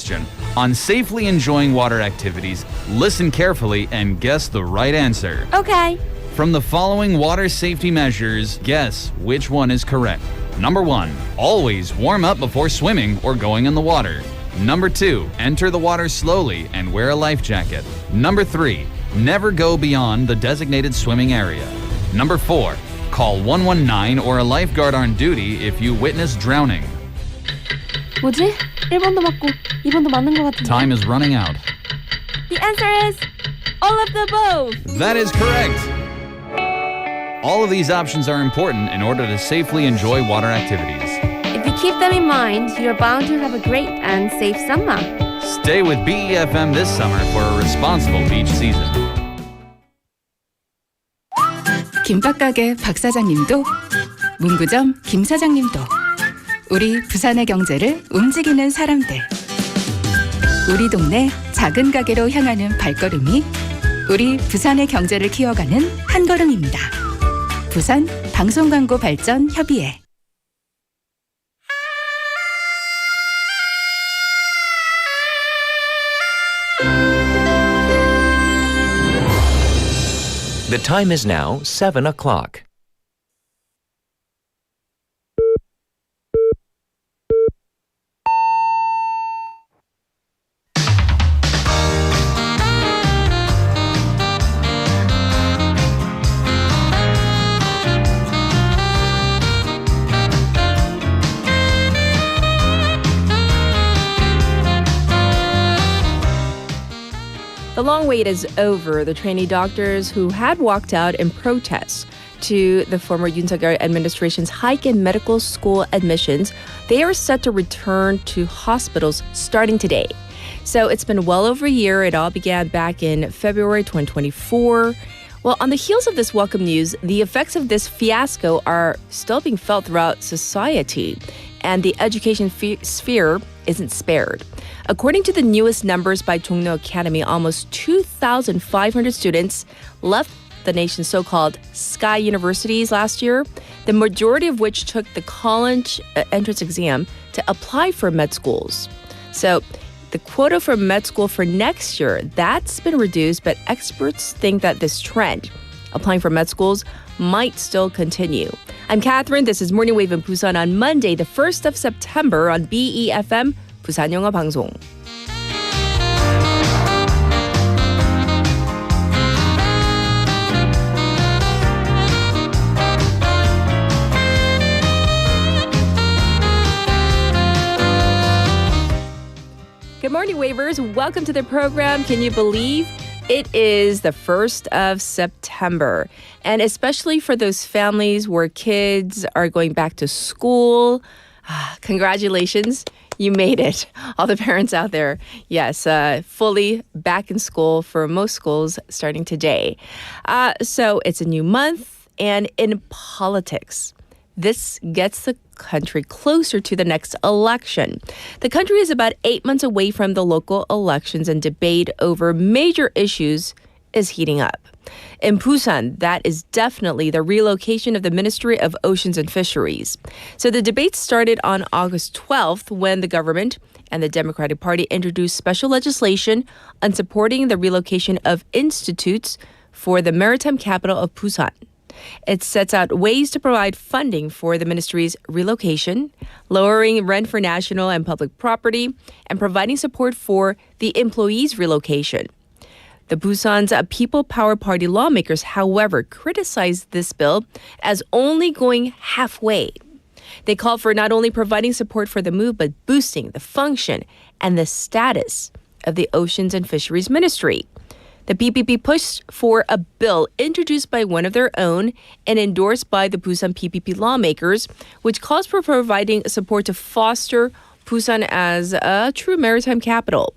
question. On safely enjoying water activities, listen carefully and guess the right answer. Okay. From the following water safety measures, guess which one is correct. Number 1, always warm up before swimming or going in the water. Number 2, enter the water slowly and wear a life jacket. Number 3, never go beyond the designated swimming area. Number 4, call 119 or a lifeguard on duty if you witness drowning. 뭐지? 1번도 맞고 2번도 맞는 것 같은데. Time is running out. The answer is all of the above. That is correct. All of these options are important in order to safely enjoy water activities. If you keep them in mind, you're bound to have a great and safe summer. Stay with BEFM this summer for a responsible beach season. 김밥가게 박 사장님도, 문구점 김 사장님도, 우리 부산의 경제를 움직이는 사람들. 우리 동네 작은 가게로 향하는 발걸음이 우리 부산의 경제를 키워가는 한 걸음입니다. 부산 방송광고 발전 협의회. The time is now 7 o'clock. The long wait is over. The trainee doctors who had walked out in protest to the former Yoon Suk-yeol administration's hike in medical school admissions, they are set to return to hospitals starting today. So it's been well over a year. It all began back in February 2024. Well, on the heels of this welcome news, the effects of this fiasco are still being felt throughout society, and the education sphere isn't spared. According to the newest numbers by Jongno Academy, almost 2,500 students left the nation's so-called Sky Universities last year, the majority of which took the college entrance exam to apply for med schools. So the quota for med school for next year, that's been reduced, but experts think that this trend, applying for med schools, might still continue. I'm Catherine. This is Morning Wave in Busan on Monday, the 1st of September on BEFM, 부산 영어 방송. Good morning, Wavers. Welcome to the program. Can you believe it is the 1st of September? And especially for those families where kids are going back to school, congratulations. You made it. All the parents out there. Yes, fully back in school for most schools starting today. So it's a new month. And in politics, this gets the country closer to the next election. The country is about 8 months away from the local elections, and debate over major issues is heating up. In Busan, that is definitely the relocation of the Ministry of Oceans and Fisheries. So the debate started on August 12th when the government and the Democratic Party introduced special legislation on supporting the relocation of institutes for the maritime capital of Busan. It sets out ways to provide funding for the ministry's relocation, lowering rent for national and public property, and providing support for the employees' relocation. The Busan's People Power Party lawmakers, however, criticized this bill as only going halfway. They called for not only providing support for the move, but boosting the function and the status of the Oceans and Fisheries Ministry. The PPP pushed for a bill introduced by one of their own and endorsed by the Busan PPP lawmakers, which calls for providing support to foster Busan as a true maritime capital.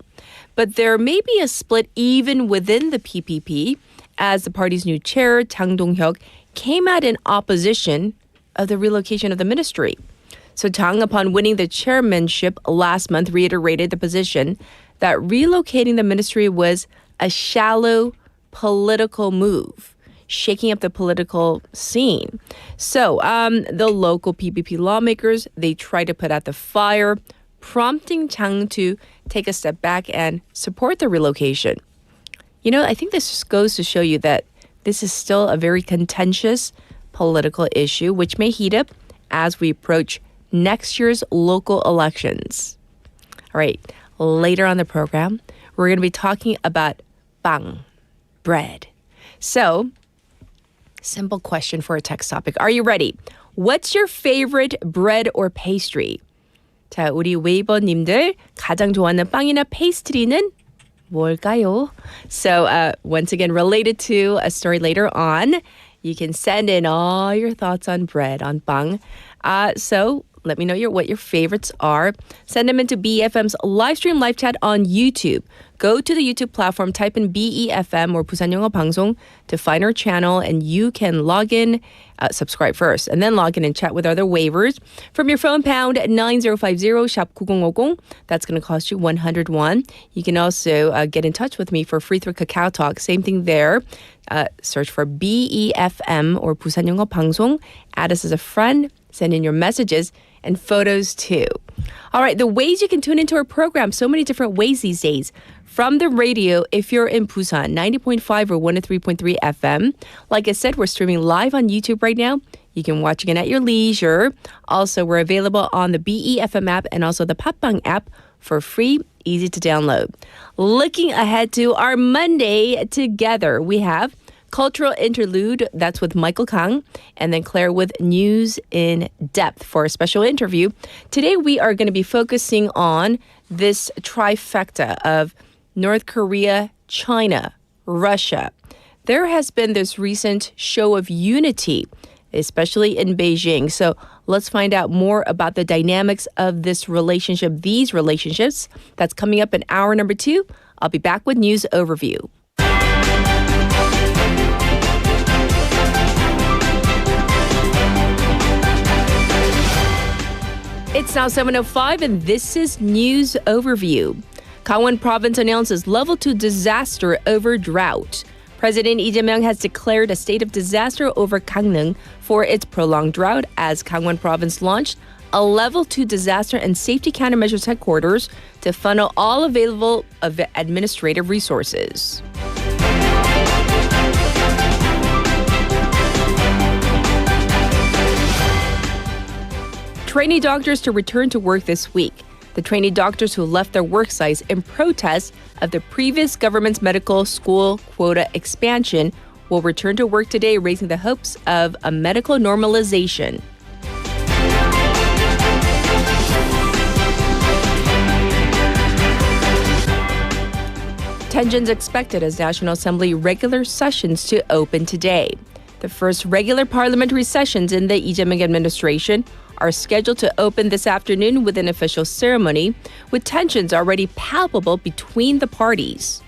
But there may be a split even within the PPP, as the party's new chair, Jang Dong-hyuk, came out in opposition of the relocation of the ministry. So Jang, upon winning the chairmanship last month, reiterated the position that relocating the ministry was a shallow political move, shaking up the political scene. So the local PPP lawmakers, they tried to put out the fire, prompting Chang to take a step back and support the relocation. You know, I think this just goes to show you that this is still a very contentious political issue, which may heat up as we approach next year's local elections. All right, later on the program, we're going to be talking about 빵, bread. So, simple question for a text topic. Are you ready? What's your favorite bread or pastry? 자, 우리 웨이버님들 가장 좋아하는 빵이나 페이스트리는 뭘까요? So, once again, related to a story later on, you can send in all your thoughts on bread, on 빵. So, let me know what your favorites are. Send them into BEFM's live stream live chat on YouTube. Go to the YouTube platform, type in BEFM or Busan 영어 방송 to find our channel, and you can log in, subscribe first, and then log in and chat with other waivers. From your phone, pound 9050, shop 9050. That's going to cost you 101. You can also get in touch with me for free through Kakao Talk. Same thing there. Search for BEFM or Busan 영어 방송. Add us as a friend. Send in your messages and photos too. All right, the ways you can tune into our program, so many different ways these days. From the radio, if you're in Busan, 90.5 or 103.3 FM. Like I said, we're streaming live on YouTube right now. You can watch again at your leisure. Also, we're available on the BEFM app and also the Papang app for free, easy to download. Looking ahead to our Monday together, we have Cultural Interlude, that's with Michael Kang, and then Claire with News in Depth for a special interview. Today we are going to be focusing on this trifecta of North Korea, China, Russia. There has been this recent show of unity, especially in Beijing. So let's find out more about the dynamics of this relationship, these relationships. That's coming up in hour number 2. I'll be back with News Overview. It's now 7:05 and this is News Overview. Gangwon Province announces level 2 disaster over drought. President Lee Jae-myung has declared a state of disaster over Gangneung for its prolonged drought as Gangwon Province launched a level 2 disaster and safety countermeasures headquarters to funnel all available administrative resources. Trainee doctors to return to work this week. The trainee doctors who left their work sites in protest of the previous government's medical school quota expansion will return to work today, raising the hopes of a medical normalization. Tensions expected as National Assembly regular sessions to open today. The first regular parliamentary sessions in the Lee Jae-myung administration are scheduled to open this afternoon with an official ceremony, with tensions already palpable between the parties.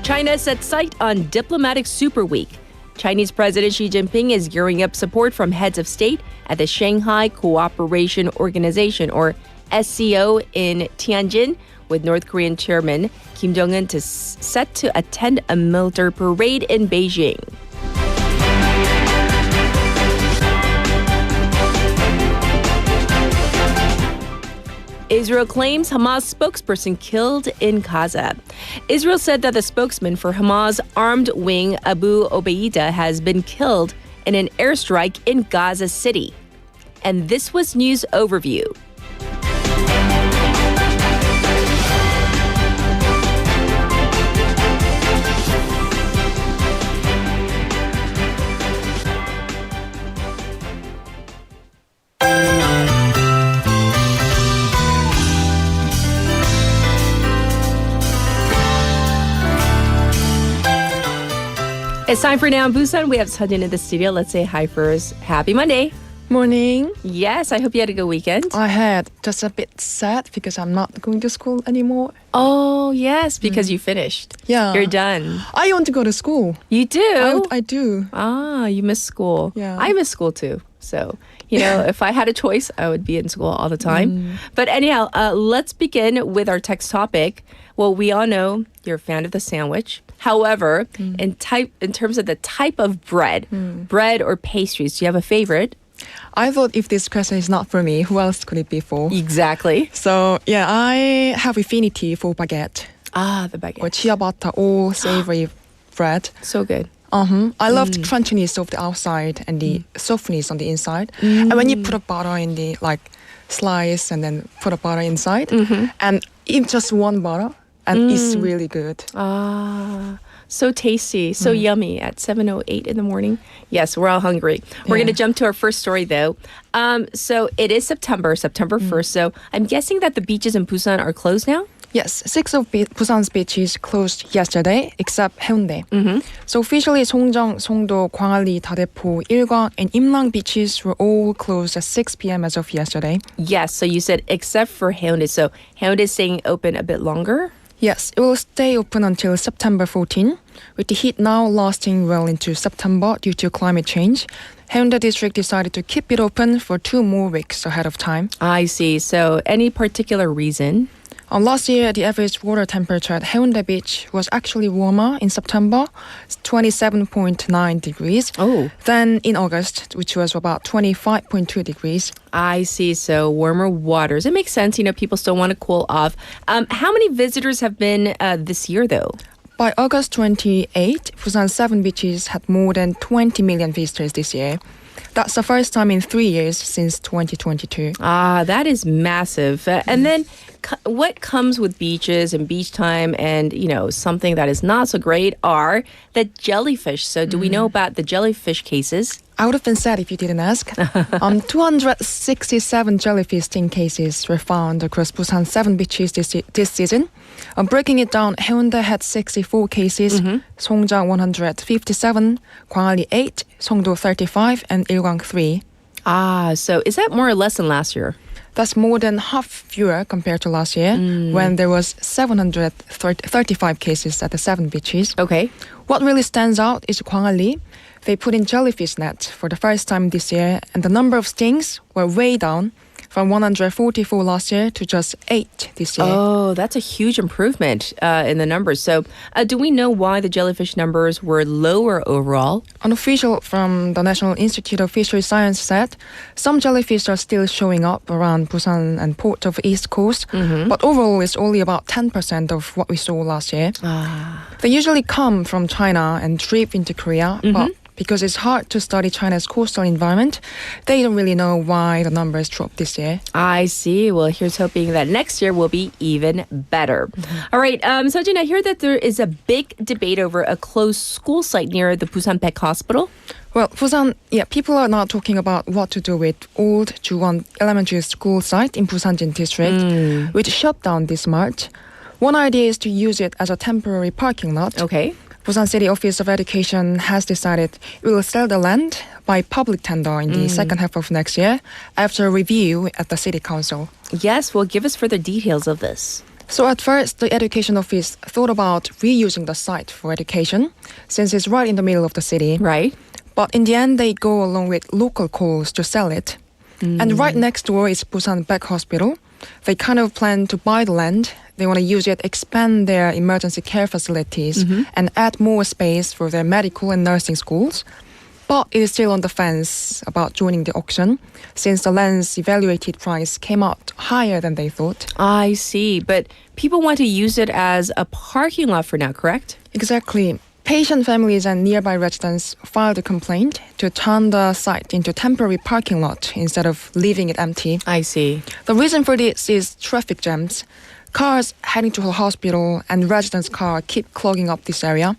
China sets sight on diplomatic super week. Chinese President Xi Jinping is gearing up support from heads of state at the Shanghai Cooperation Organization, or SCO, in Tianjin, with North Korean Chairman Kim Jong-un set to attend a military parade in Beijing. Israel claims Hamas spokesperson killed in Gaza. Israel said that the spokesman for Hamas armed wing Abu Obaida has been killed in an airstrike in Gaza City. And this was News Overview. It's time for Now in Busan. We have Sejin in the studio. Let's say hi first. Happy Monday. Morning. Yes, I hope you had a good weekend. I had just a bit sad because I'm not going to school anymore. Oh, yes, because you finished. Yeah. You're done. I want to go to school. You do? I do. Ah, you miss school. Yeah. I miss school too. So, if I had a choice, I would be in school all the time. But anyhow, let's begin with our text topic. Well, we all know you're a fan of the sandwich. However, in terms of the type of bread or pastries, do you have a favorite? I thought if this question is not for me, who else could it be for? Exactly. So yeah, I have affinity for baguette Ah, the baguette. or ciabatta or savory bread. So good. I love the crunchiness of the outside and the softness on the inside. And when you put a butter in the slice and then put a butter inside, and eat just one butter, and it's really good. Ah, so tasty, so yummy at 7:08 in the morning. Yes, we're all hungry. We're going to jump to our first story, though. So it is September 1st. So I'm guessing that the beaches in Busan are closed now? Yes, 6 of Busan's beaches closed yesterday, except Heundae. So officially, Songjeong, Songdo, Gwangalli, Dadepo, Ilgwang, and Imlang beaches were all closed at 6 p.m. as of yesterday. Yes, so you said except for Haeundae. So Haeundae is staying open a bit longer? Yes, it will stay open until September 14, with the heat now lasting well into September due to climate change. Haeundae district decided to keep it open for 2 more weeks ahead of time. I see. So any particular reason? Last year, the average water temperature at Haeundae Beach was actually warmer in September, 27.9 degrees, than in August, which was about 25.2 degrees. I see. So warmer waters. It makes sense. People still want to cool off. How many visitors have been this year, though? By August 28, Busan's 7 beaches had more than 20 million visitors this year. That's the first time in 3 years since 2022. Ah, that is massive. And then what comes with beaches and beach time and, something that is not so great are the jellyfish. So do we know about the jellyfish cases? I would have been sad if you didn't ask. 267 jellyfish sting cases were found across Busan's 7 beaches this season. Breaking it down, Haeundae had 64 cases, Songjeong 157, Gwangalli 8, Songdo 35, and Ilgwang 3. Ah, so is that more or less than last year? That's more than half fewer compared to last year, when there was 735 cases at the 7 beaches. Okay. What really stands out is Gwangalli. They put in jellyfish nets for the first time this year, and the number of stings were way down from 144 last year to just 8 this year. Oh, that's a huge improvement in the numbers. So do we know why the jellyfish numbers were lower overall? An official from the National Institute of Fisheries Science said some jellyfish are still showing up around Busan and port of East Coast, but overall it's only about 10% of what we saw last year. They usually come from China and trip into Korea, but because it's hard to study China's coastal environment, they don't really know why the numbers dropped this year. I see. Well, here's hoping that next year will be even better. All right. Sojin, I hear that there is a big debate over a closed school site near the Busan Pek Hospital. Well, Busan, people are now talking about what to do with old Juwon Elementary School site in Busanjin district, which shut down this March. One idea is to use it as a temporary parking lot. Okay. Busan City Office of Education has decided it will sell the land by public tender in the second half of next year after a review at the City Council. Yes, well, give us further details of this. So at first, the Education Office thought about reusing the site for education since it's right in the middle of the city. Right. But in the end, they go along with local calls to sell it. And right next door is Busan Pek Hospital. They kind of plan to buy the land. They want to use it, expand their emergency care facilities, and add more space for their medical and nursing schools. But it is still on the fence about joining the auction, since the land's evaluated price came out higher than they thought. I see. But people want to use it as a parking lot for now, correct? Exactly. Patient families and nearby residents filed a complaint to turn the site into a temporary parking lot instead of leaving it empty. I see. The reason for this is traffic jams. Cars heading to the hospital and residents' cars keep clogging up this area.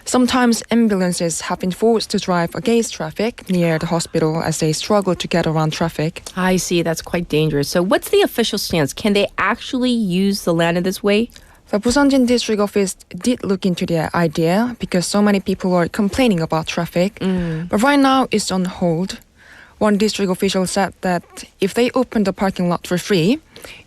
Sometimes ambulances have been forced to drive against traffic near the hospital as they struggle to get around traffic. I see. That's quite dangerous. So what's the official stance? Can they actually use the land in this way? The Busanjin District Office did look into the idea because so many people are complaining about traffic. But right now it's on hold. One district official said that if they open the parking lot for free,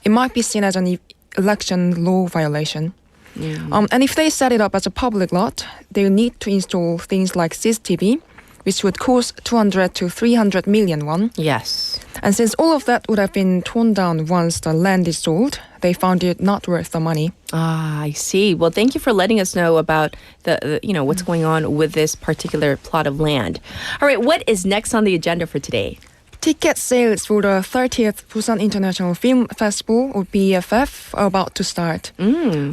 it might be seen as an election law violation. And if they set it up as a public lot, they'll need to install things like CCTV, which would cost 200 to 300 million won. Yes. And since all of that would have been torn down once the land is sold, they found it not worth the money. Ah, I see. Well, thank you for letting us know about the what's going on with this particular plot of land. All right, what is next on the agenda for today? Ticket sales for the 30th Busan International Film Festival, or BFF, are about to start.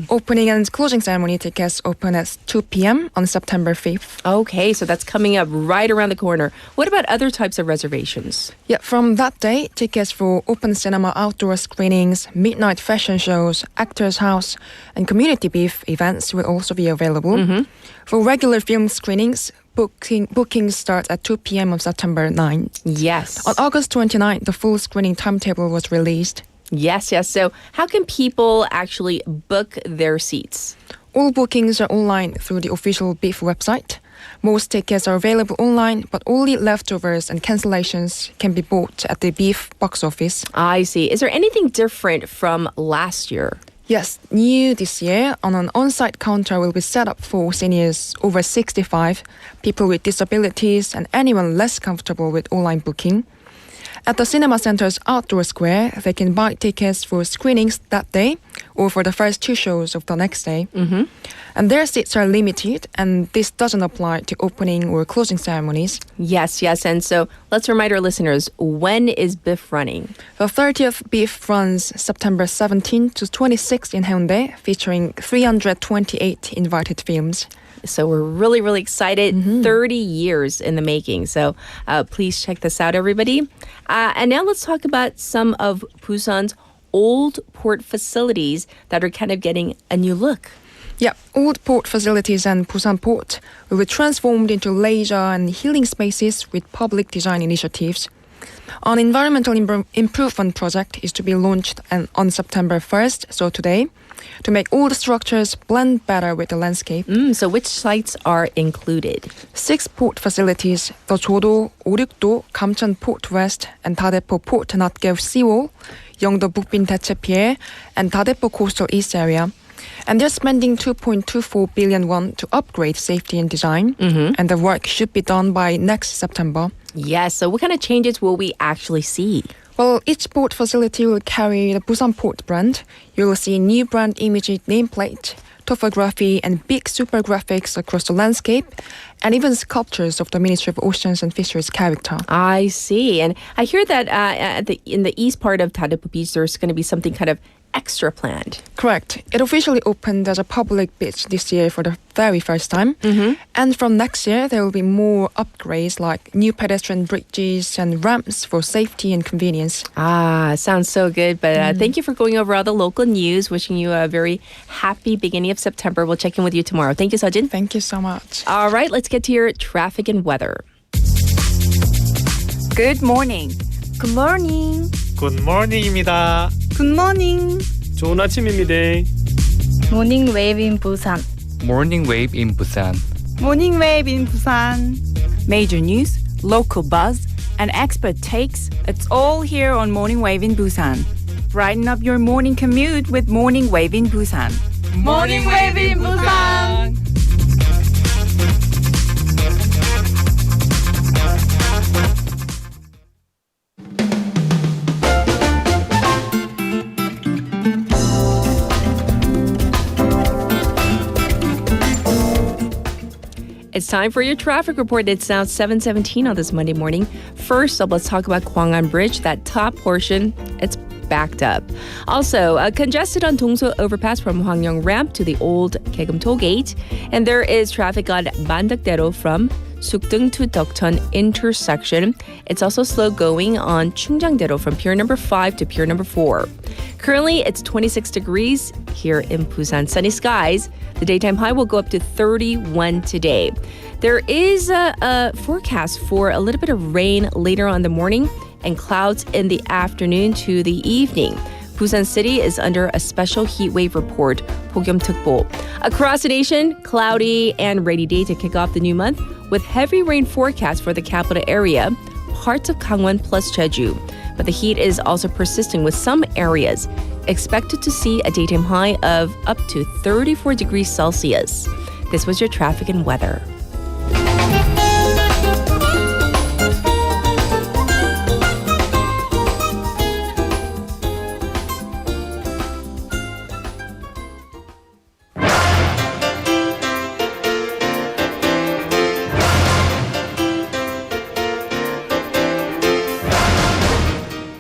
Opening and closing ceremony tickets open at 2 p.m. on September 5th. Okay, so that's coming up right around the corner. What about other types of reservations? Yeah, from that day, tickets for open cinema outdoor screenings, midnight fashion shows, actors' house, and community beef events will also be available. For regular film screenings, bookings start at 2 p.m. on September 9th. Yes. On August 29th, the full screening timetable was released. Yes. So how can people actually book their seats? All bookings are online through the official BIF website. Most tickets are available online, but only leftovers and cancellations can be bought at the BIF box office. I see. Is there anything different from last year? Yes, new this year, an on-site counter will be set up for seniors over 65, people with disabilities, and anyone less comfortable with online booking. At the cinema center's outdoor square, they can buy tickets for screenings that day or for the first two shows of the next day. And their seats are limited, and this doesn't apply to opening or closing ceremonies. Yes. And so let's remind our listeners, when is BIF running? The 30th BIF runs September 17th to 26th in 해운대, featuring 328 invited films. So we're really, really excited. 30 years in the making. So please check this out, everybody. And now let's talk about some of Busan's old port facilities that are kind of getting a new look. Yeah, old port facilities and Busan Port will be transformed into leisure and healing spaces with public design initiatives. An environmental improvement project is to be launched on September 1st, so today, to make all the structures blend better with the landscape. So which sites are included? 6 port facilities, the 조도, 오륙도, 감천 Port West, and 다대포 Port Natgev Seawall, 영도 북빈 대체 and 다대포 Coastal East area. And they're spending 2.24 billion won to upgrade safety and design. And the work should be done by next September. Yes, so what kind of changes will we actually see? Well, each port facility will carry the Busan Port brand. You will see new brand image nameplate, topography, and big super graphics across the landscape, and even sculptures of the Ministry of Oceans and Fisheries character. I see. And I hear that in the east part of Dadepo Beach, there's going to be something kind of extra planned. Correct. It officially opened as a public beach this year for the very first time. And from next year, there will be more upgrades like new pedestrian bridges and ramps for safety and convenience. Sounds so good. But thank you for going over all the local news. Wishing you a very happy beginning of September. We'll check in with you tomorrow. Thank you, Sejin. Thank you so much. All right, let's get to your traffic and weather. Good morning. Good morning. 굿모닝입니다. Good morning. 좋은 아침입니다. Morning wave in Busan. Morning wave in Busan. Morning wave in Busan. Major news, local buzz, and expert takes. It's all here on Morning Wave in Busan. Brighten up your morning commute with Morning Wave in Busan. Morning wave in Busan. It's time for your traffic report. It's now 7:17 on this Monday morning. First up, let's talk about Gwangan Bridge. That top portion, it's backed up. Also, congested on Dongso Overpass from Hwangyong Ramp to the old Kaegum Toll Gate. And there is traffic on Bandakdero from Sukdeung to Deokcheon intersection. It's also slow going on Chungjangdero from pier number 5 to pier number 4. Currently, it's 26 degrees here in Busan. Sunny skies. The daytime high will go up to 31 today. There is a forecast for a little bit of rain later on in the morning and clouds in the afternoon to the evening. Busan City is under a special heat wave report, 폭염특보. Across the nation, cloudy and rainy day to kick off the new month with heavy rain forecast for the capital area, parts of Gangwon plus Jeju. But the heat is also persisting with some areas. Expected to see a daytime high of up to 34 degrees Celsius. This was your traffic and weather.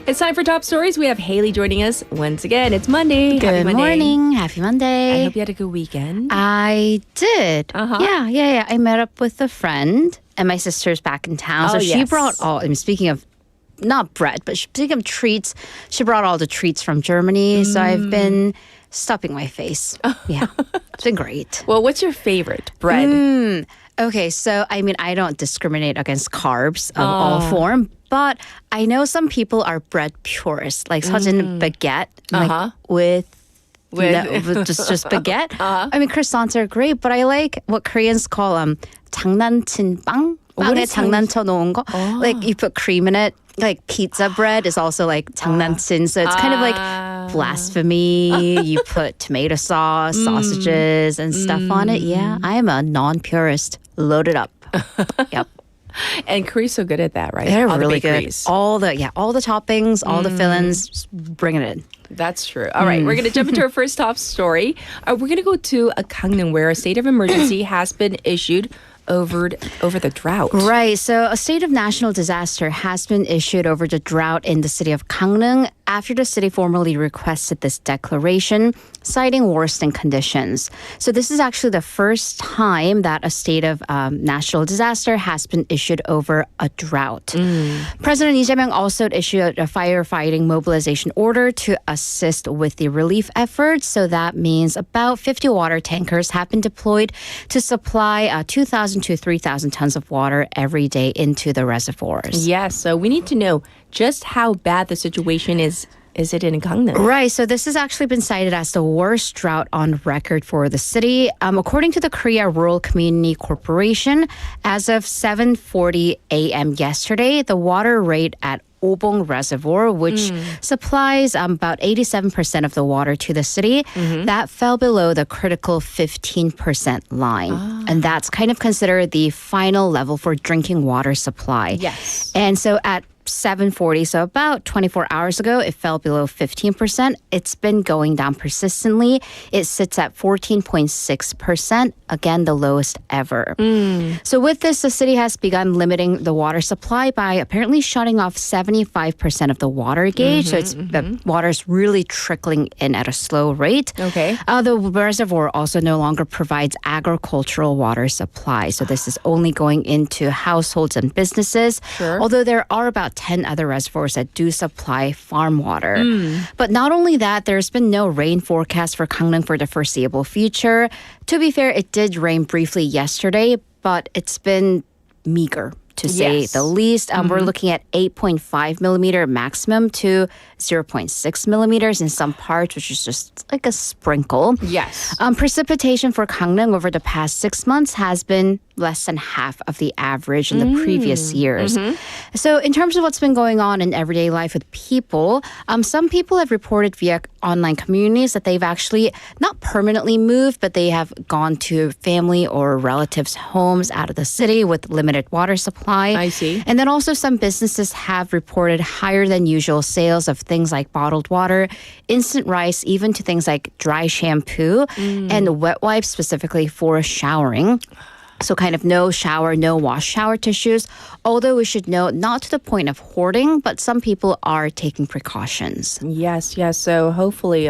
It's time for Top Stories. We have Haley joining us once again. It's Monday. Happy Good Monday. morning. Happy Monday. I hope you had a good weekend. I did. Uh-huh. Yeah. I met up with a friend, and my sister's back in town. Oh, so she yes. brought all, speaking of not bread, but speaking of treats, she brought all the treats from Germany. So I've been stuffing my face. Yeah. It's been great. Well, what's your favorite bread? Okay, so I don't discriminate against carbs of all form, but I know some people are bread purists, like 서진 baguette, like with just baguette. Croissants are great, but I like what Koreans call 장난친 빵. 빵에 장난쳐 놓은 거. Like you put cream in it. Like pizza bread is also like 장난친, so it's kind of like blasphemy. You put tomato sauce, sausages, and stuff on it. Yeah, I am a non-purist. Load it up. Yep. And Korea's so good at that, right? They're All the really good. bakeries. All the toppings, all the fillings, just bring it in. That's true. All right, we're going to jump into our first top story. We're going to go to Gangneung, where a state of emergency has been issued over the drought. Right. So a state of national disaster has been issued over the drought in the city of Gangneung after the city formally requested this declaration, citing worsening conditions. So this is actually the first time that a state of national disaster has been issued over a drought. President Lee Jae-myung also issued a firefighting mobilization order to assist with the relief efforts. So that means about 50 water tankers have been deployed to supply 2,000 to 3,000 tons of water every day into the reservoirs. Yes, so we need to know just how bad the situation is. Is it in Gangneung? Right. So this has actually been cited as the worst drought on record for the city. According to the Korea Rural Community Corporation, as of 7:40 a.m. yesterday, the water rate at Obong Reservoir, which supplies about 87% of the water to the city, that fell below the critical 15% line. And that's kind of considered the final level for drinking water supply. Yes. And so at 7:40, so about 24 hours ago, it fell below 15%. It's been going down persistently. It sits at 14.6%, again, the lowest ever. So with this, the city has begun limiting the water supply by apparently shutting off 75% of the water gauge. So the water's really trickling in at a slow rate. Okay. The reservoir also no longer provides agricultural water supply. So this is only going into households and businesses. Sure. Although there are about 10 other reservoirs that do supply farm water. But not only that, there's been no rain forecast for Gangneung for the foreseeable future. To be fair, it did rain briefly yesterday, but it's been meager, to say the least. We're looking at 8.5 millimeter maximum to 0.6 millimeters in some parts, which is just like a sprinkle. Yes. Precipitation for Gangneung over the past 6 months has been less than half of the average in the previous years. So in terms of what's been going on in everyday life with people, some people have reported via online communities that they've actually not permanently moved, but they have gone to family or relatives' homes out of the city with limited water supply. I see. And then also some businesses have reported higher than usual sales of things like bottled water, instant rice, even to things like dry shampoo and wet wipes specifically for showering. So kind of no shower, no wash shower tissues. Although we should note, not to the point of hoarding, but some people are taking precautions. Yes. So hopefully,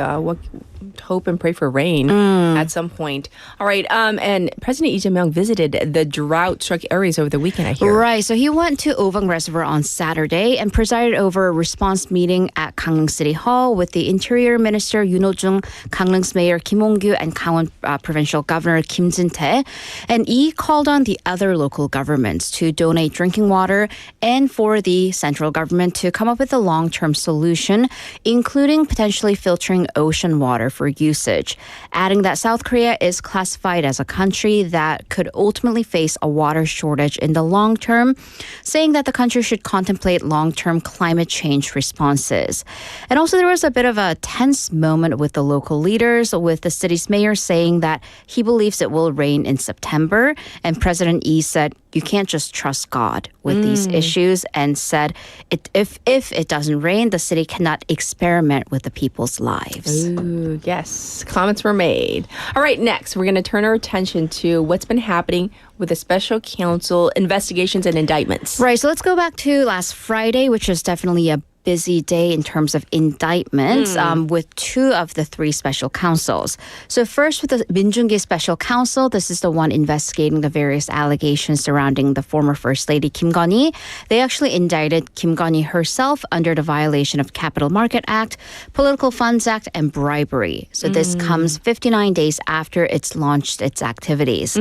hope and pray for rain at some point. All right. And President Lee Jae-myung visited the drought-struck areas over the weekend, I hear. Right. So he went to Obong Reservoir on Saturday and presided over a response meeting at Gangneung City Hall with the Interior Minister Yoon Ho-jung, Gangneung's Mayor Kim Hong-gyu, and Gangwon Provincial Governor Kim Jin-tae. And he called on the other local governments to donate drinking water and for the central government to come up with a long-term solution, including potentially filtering ocean water for usage, adding that South Korea is classified as a country that could ultimately face a water shortage in the long term, saying that the country should contemplate long-term climate change responses. And also there was a bit of a tense moment with the local leaders, with the city's mayor saying that he believes it will rain in September, and President Lee said, you can't just trust God with these issues, and said if it doesn't rain, the city cannot experiment with the people's lives. Ooh, yes. Comments were made. All right, next, we're going to turn our attention to what's been happening with the special counsel investigations and indictments. Right, so let's go back to last Friday, which was definitely a busy day in terms of indictments with 2 of the 3 special counsels. So first with the Minjung-gi special counsel, this is the one investigating the various allegations surrounding the former First Lady Kim Gun-hee. They actually indicted Kim Gun-hee herself under the violation of Capital Market Act, Political Funds Act, and bribery. So this comes 59 days after it's launched its activities.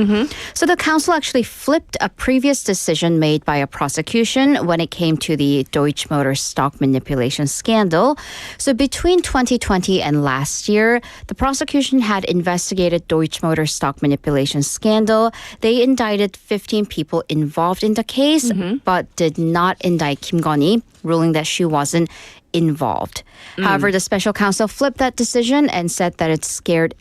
So the council actually flipped a previous decision made by a prosecution when it came to the Deutsche Motors stock manipulation scandal. So between 2020 and last year, the prosecution had investigated Deutsche Motors stock manipulation scandal. They indicted 15 people involved in the case, but did not indict Kim Gun-hee, ruling that she wasn't involved. However, the special counsel flipped that decision and said that it secured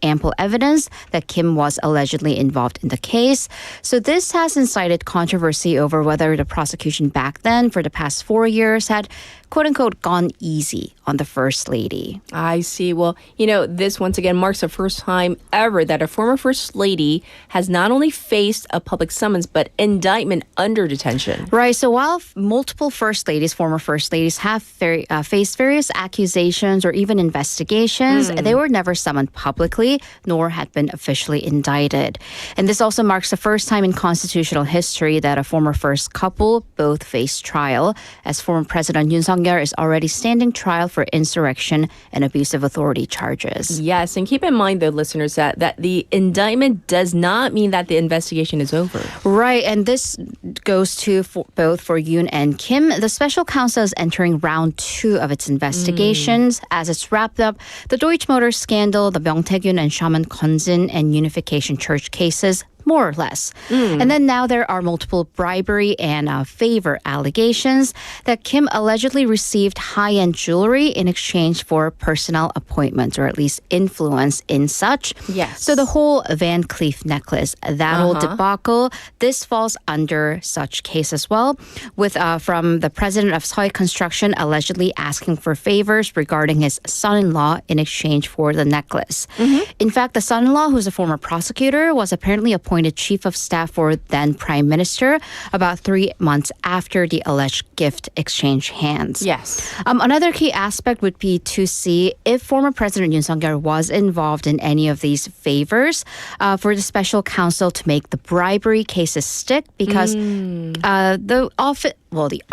ample evidence that Kim was allegedly involved in the case. So this has incited controversy over whether the prosecution back then for the past 4 years had quote-unquote gone easy on the First Lady. I see. Well, this once again marks the first time ever that a former First Lady has not only faced a public summons, but indictment under detention. Right. So while multiple First Ladies, former First Ladies, have faced various accusations or even investigations, they were never summoned publicly, nor had been officially indicted. And this also marks the first time in constitutional history that a former first couple both faced trial, as former President Yoon Suk-yeol is already standing trial for insurrection and abuse of authority charges. Yes, and keep in mind, though, listeners, that the indictment does not mean that the investigation is over. Right, and this goes to both for Yoon and Kim. The special counsel is entering round 2 of its investigations as it's wrapped up the Deutsche Motors scandal, the Myeongtae-gun and Shaman Konsin and Unification Church cases, more or less. And then now there are multiple bribery and favor allegations that Kim allegedly received high-end jewelry in exchange for personnel appointments, or at least influence in such. Yes. So the whole Van Cleef necklace, that whole debacle, this falls under such case as well, with from the president of Seoul Construction allegedly asking for favors regarding his son-in-law in exchange for the necklace. In fact, the son-in-law, who's a former prosecutor, was apparently appointed chief of staff for then Prime Minister about 3 months after the alleged gift exchanged hands. Yes. Another key aspect would be to see if former President Yoon Suk-yeol was involved in any of these favors for the special counsel to make the bribery cases stick, because the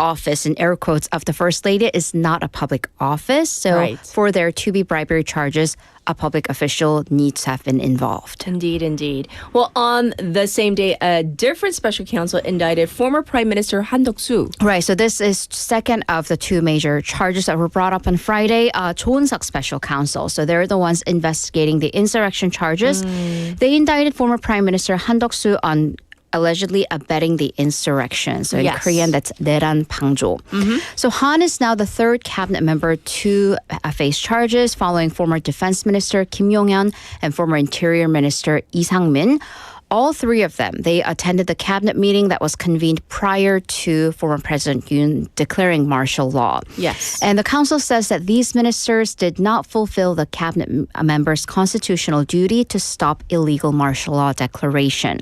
office in air quotes of the First Lady is not a public office. So for there to be bribery charges, a public official needs to have been involved. Indeed, indeed. Well, on the same day, a different special counsel indicted former Prime Minister Han Duck-soo. Right, so this is second of the 2 major charges that were brought up on Friday. Cho Eun-suk special counsel, so they're the ones investigating the insurrection charges. They indicted former Prime Minister Han Duck-soo on allegedly abetting the insurrection. So in Korean, that's 내란방조. So Han is now the 3rd cabinet member to face charges following former defense minister Kim Yong-hyun and former interior minister Lee Sang-min. All 3 of them, they attended the cabinet meeting that was convened prior to former President Yoon declaring martial law. Yes. And the council says that these ministers did not fulfill the cabinet members' constitutional duty to stop illegal martial law declaration.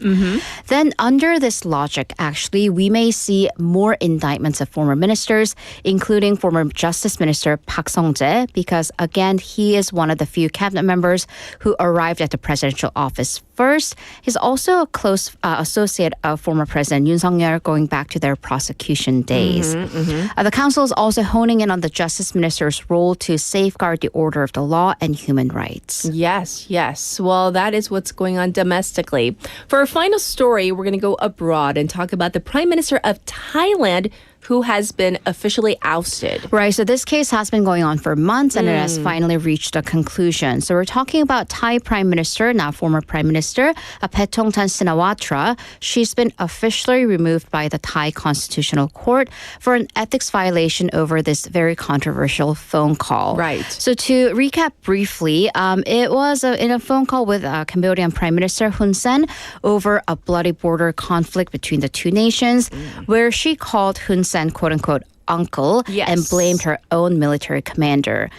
Then under this logic, actually, we may see more indictments of former ministers, including former Justice Minister Park Sung-jae, because again, he is one of the few cabinet members who arrived at the presidential office first. He's also a close associate of former President Yoon Suk-yeol going back to their prosecution days. The council is also honing in on the Justice Minister's role to safeguard the order of the law and human rights. Yes, yes. Well, that is what's going on domestically. For our final story, we're going to go abroad and talk about the Prime Minister of Thailand, who has been officially ousted. Right, so this case has been going on for months and it has finally reached a conclusion. So we're talking about Thai Prime Minister, now former Prime Minister, Paetongtarn Shinawatra. She's been officially removed by the Thai Constitutional Court for an ethics violation over this very controversial phone call. Right. So to recap briefly, it was in a phone call with Cambodian Prime Minister Hun Sen over a bloody border conflict between the 2 nations, where she called Hun Sen, quote-unquote, uncle Yes. and blamed her own military commander.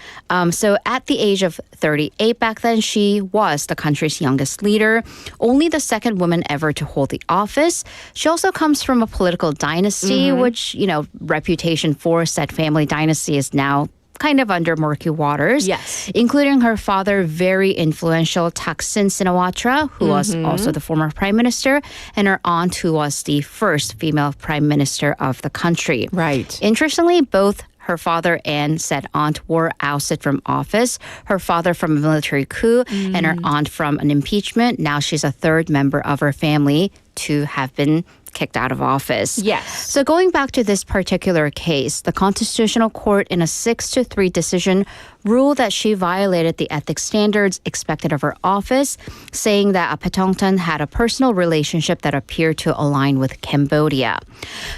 So at the age of 38 back then, she was the country's youngest leader, only the second woman ever to hold the office. She also comes from a political dynasty, which, reputation for said family dynasty is now kind of under murky waters. Yes. Including her father, very influential Thaksin Shinawatra, who was also the former prime minister, and her aunt, who was the first female prime minister of the country. Right. Interestingly, both her father and said aunt were ousted from office. Her father from a military coup and her aunt from an impeachment. Now she's a third member of her family to have been kicked out of office. Yes. So going back to this particular case, the Constitutional Court in a 6-3 decision ruled that she violated the ethics standards expected of her office, saying that Paetongtarn had a personal relationship that appeared to align with Cambodia.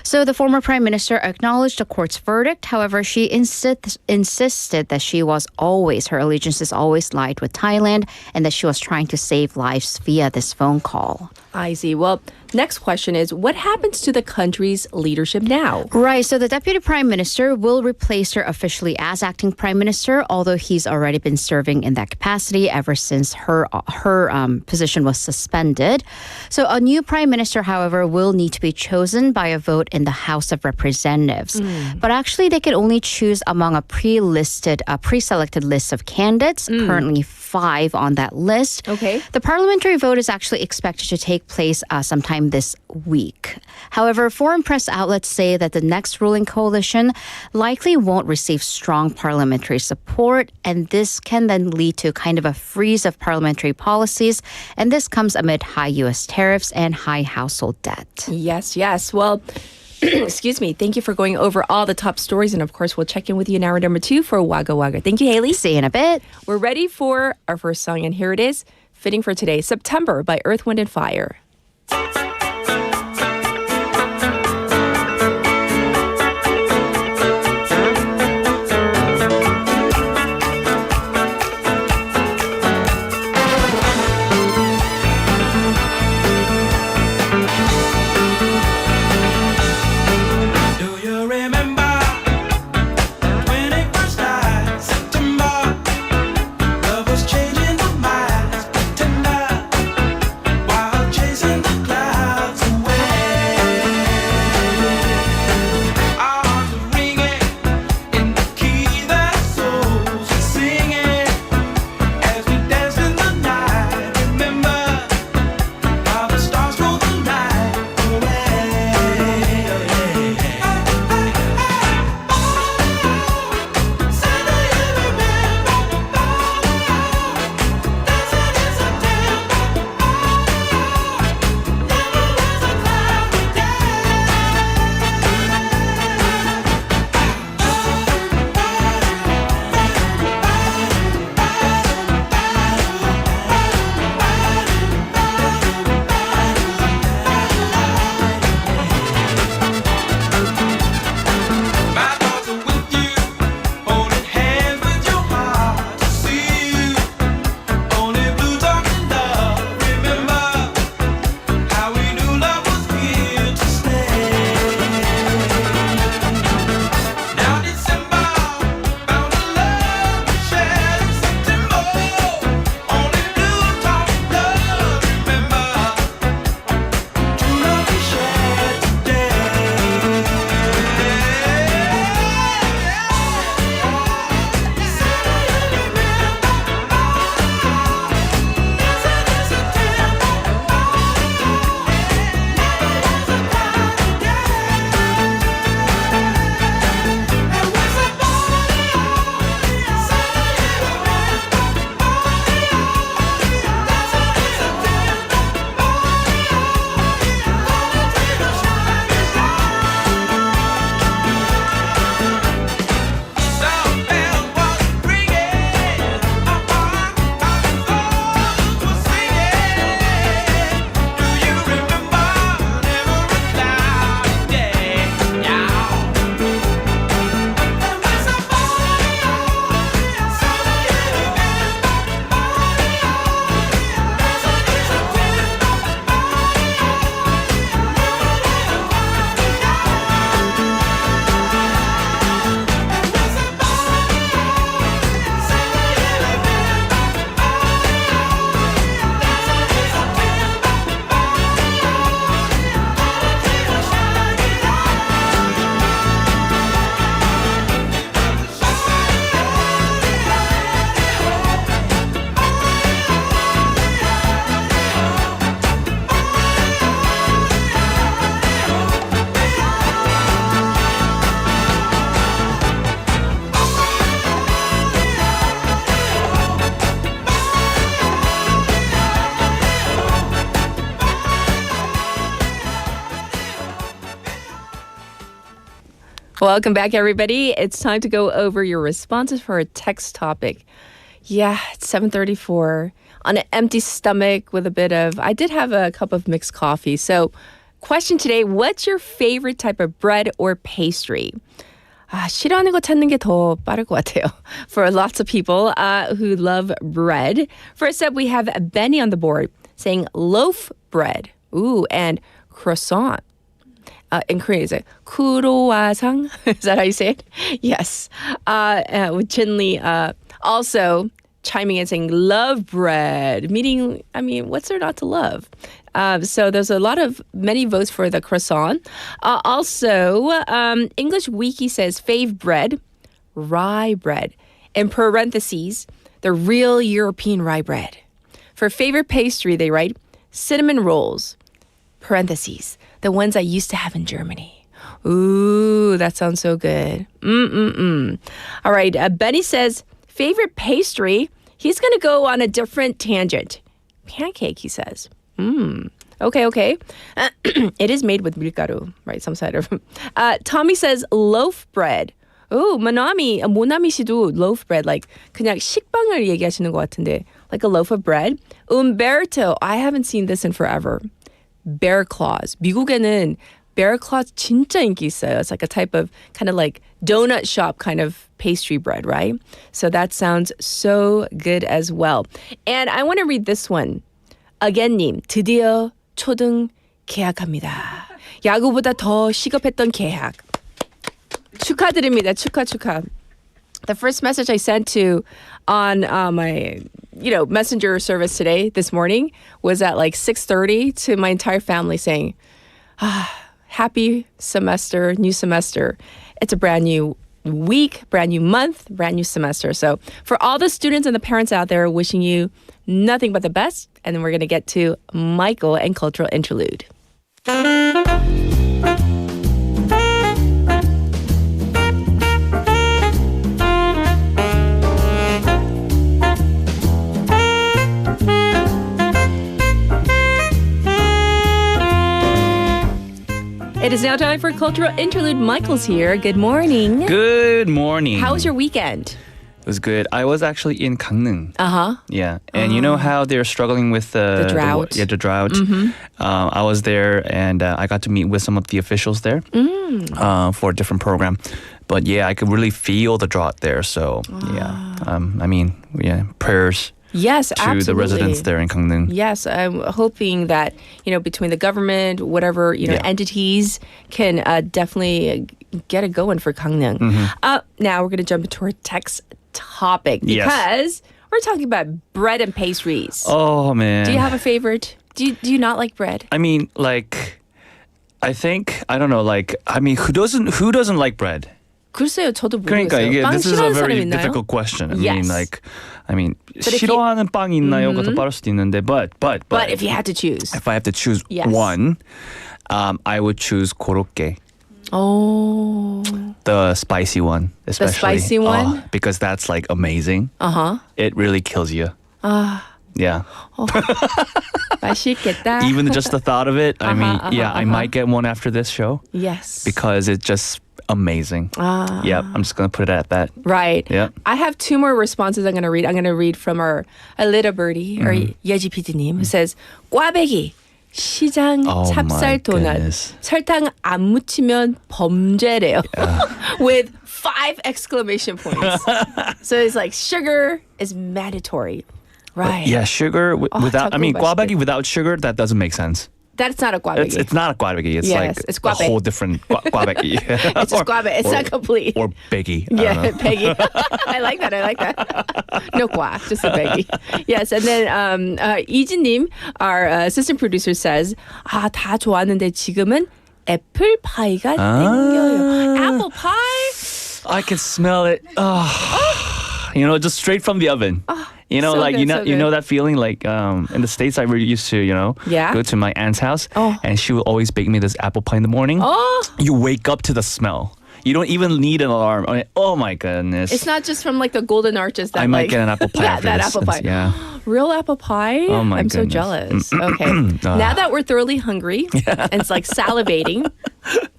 So the former prime minister acknowledged the court's verdict. However, she insisted that her allegiances always lied with Thailand and that she was trying to save lives via this phone call. I see. Well, next question is, what happens to the country's leadership now? Right. So the deputy prime minister will replace her officially as acting prime minister, although he's already been serving in that capacity ever since her position was suspended. So a new prime minister, however, will need to be chosen by a vote in the House of Representatives. But actually, they can only choose among a pre-selected list of candidates, currently 5 on that list. Okay. The parliamentary vote is actually expected to take place sometime this week. However, foreign press outlets say that the next ruling coalition likely won't receive strong parliamentary support, and this can then lead to kind of a freeze of parliamentary policies, and this comes amid high U.S. tariffs and high household debt. Yes, yes. Well, excuse me. Thank you for going over all the top stories. And of course, we'll check in with you in hour number 2 for Wagga Wagga. Thank you, Haley. See you in a bit. We're ready for our first song, and here it is, fitting for today, September by Earth, Wind, and Fire. Changing the minds, tender while chasing the clouds. Welcome back, everybody. It's time to go over your responses for a text topic. Yeah, it's 7:34 on an empty stomach with a bit of, I did have a cup of mixed coffee. So question today, what's your favorite type of bread or pastry? 싫어하는 거 찾는 게 더 빠를 것 같아요. For lots of people who love bread. First up, we have Benny on the board saying loaf bread. Ooh, and croissant. In Korean, is it kuroasang? Is that how you say it? Yes. With Chinli also chiming in saying love bread, meaning, I mean, what's there not to love? So there's many votes for the croissant. Also, English Wiki says fave bread, rye bread. In parentheses, the real European rye bread. For favorite pastry, they write cinnamon rolls, parentheses, the ones I used to have in Germany. Ooh, that sounds so good. All right, Benny says favorite pastry, he's going to go on a different tangent. Pancake, he says. Okay. It is made with 밀가루, right? Some side of. Tommy says loaf bread. Oh, 모나미 씨도 loaf bread, like 그냥 식빵을 얘기하시는 것 같은데, like a loaf of bread. Umberto, I haven't seen this in forever. Bear claws. 미국에는 bear claws 진짜 인기 있어요. It's like a type of kind of like donut shop kind of pastry bread, right? So that sounds so good as well. And I want to read this one. Again님, 드디어 초등 개학합니다. 야구보다 더 시급했던 개학. 축하드립니다. 축하. The first message I sent to on my messenger service today, this morning, was at like 6:30 to my entire family saying, happy semester, new semester. It's a brand new week, brand new month, brand new semester. So for all the students and the parents out there, wishing you nothing but the best. And then we're going to get to Michael and Cultural Interlude. It is now time for Cultural Interlude. Michael's here. Good morning. Good morning. How was your weekend? It was good. I was actually in Gangneung. Uh-huh. Yeah. And you know how they're struggling with the drought. The drought. Mm-hmm. I was there and I got to meet with some of the officials there for a different program. But yeah, I could really feel the drought there. So prayers. Yes, to absolutely. the residents there in Gangneung. Yes, I'm hoping that, between the government, whatever, entities can definitely get it going for Gangneung. Mm-hmm. Now we're going to jump into our text topic because we're talking about bread and pastries. Oh, man. Do you have a favorite? Do you not like bread? I mean, who doesn't like bread? 글쎄요, 저도 그러니까 모르겠어요. 이게 빵 this is a 싫어하는 very 사람 있나요? difficult question. Yes. 싫어하는 빵이 있나요가 더 빠를 수도 있는데, but if you had to choose, if I have to choose yes. one, I would choose korokke. Oh, the spicy one, especially. The spicy one, because that's like amazing. It really kills you. Yeah. 맛있겠다. Even just the thought of it, I might get one after this show. Yes. Because it's just amazing. Yep, I'm just going to put it at that. Right. Yep. I have two more responses I'm going to read. I'm going to read from a little birdie, or 예지 PD님, who says, 꽈배기, 시장 찹쌀 도넛, 설탕 안 묻히면 범죄래요. With 5 exclamation points. So it's like sugar is mandatory. Right. Yeah, sugar without, 꽈배기 without sugar, that doesn't make sense. That's not a 꽈배기. It's not a 꽈배기. It's it's a whole different 꽈배기. It's just 꽈배. It's not complete. Or beggy. Yeah, beggy. I like that. No 꽈, just a beggy. Yes, and then 이진님, our assistant producer, says, 다 좋았는데 지금은 애플파이가 땡겨요. Apple pie? I can smell it. Just straight from the oven. So good. That feeling like in the States I really used to, go to my aunt's house and she would always bake me this apple pie in the morning. You wake up to the smell. You don't even need an alarm. Oh my goodness. It's not just from like the golden arches that I might get an apple pie yeah, after that this. apple pie. Yeah. Real apple pie? Oh my I'm so goodness. jealous. Okay. Now that we're thoroughly hungry and it's like salivating.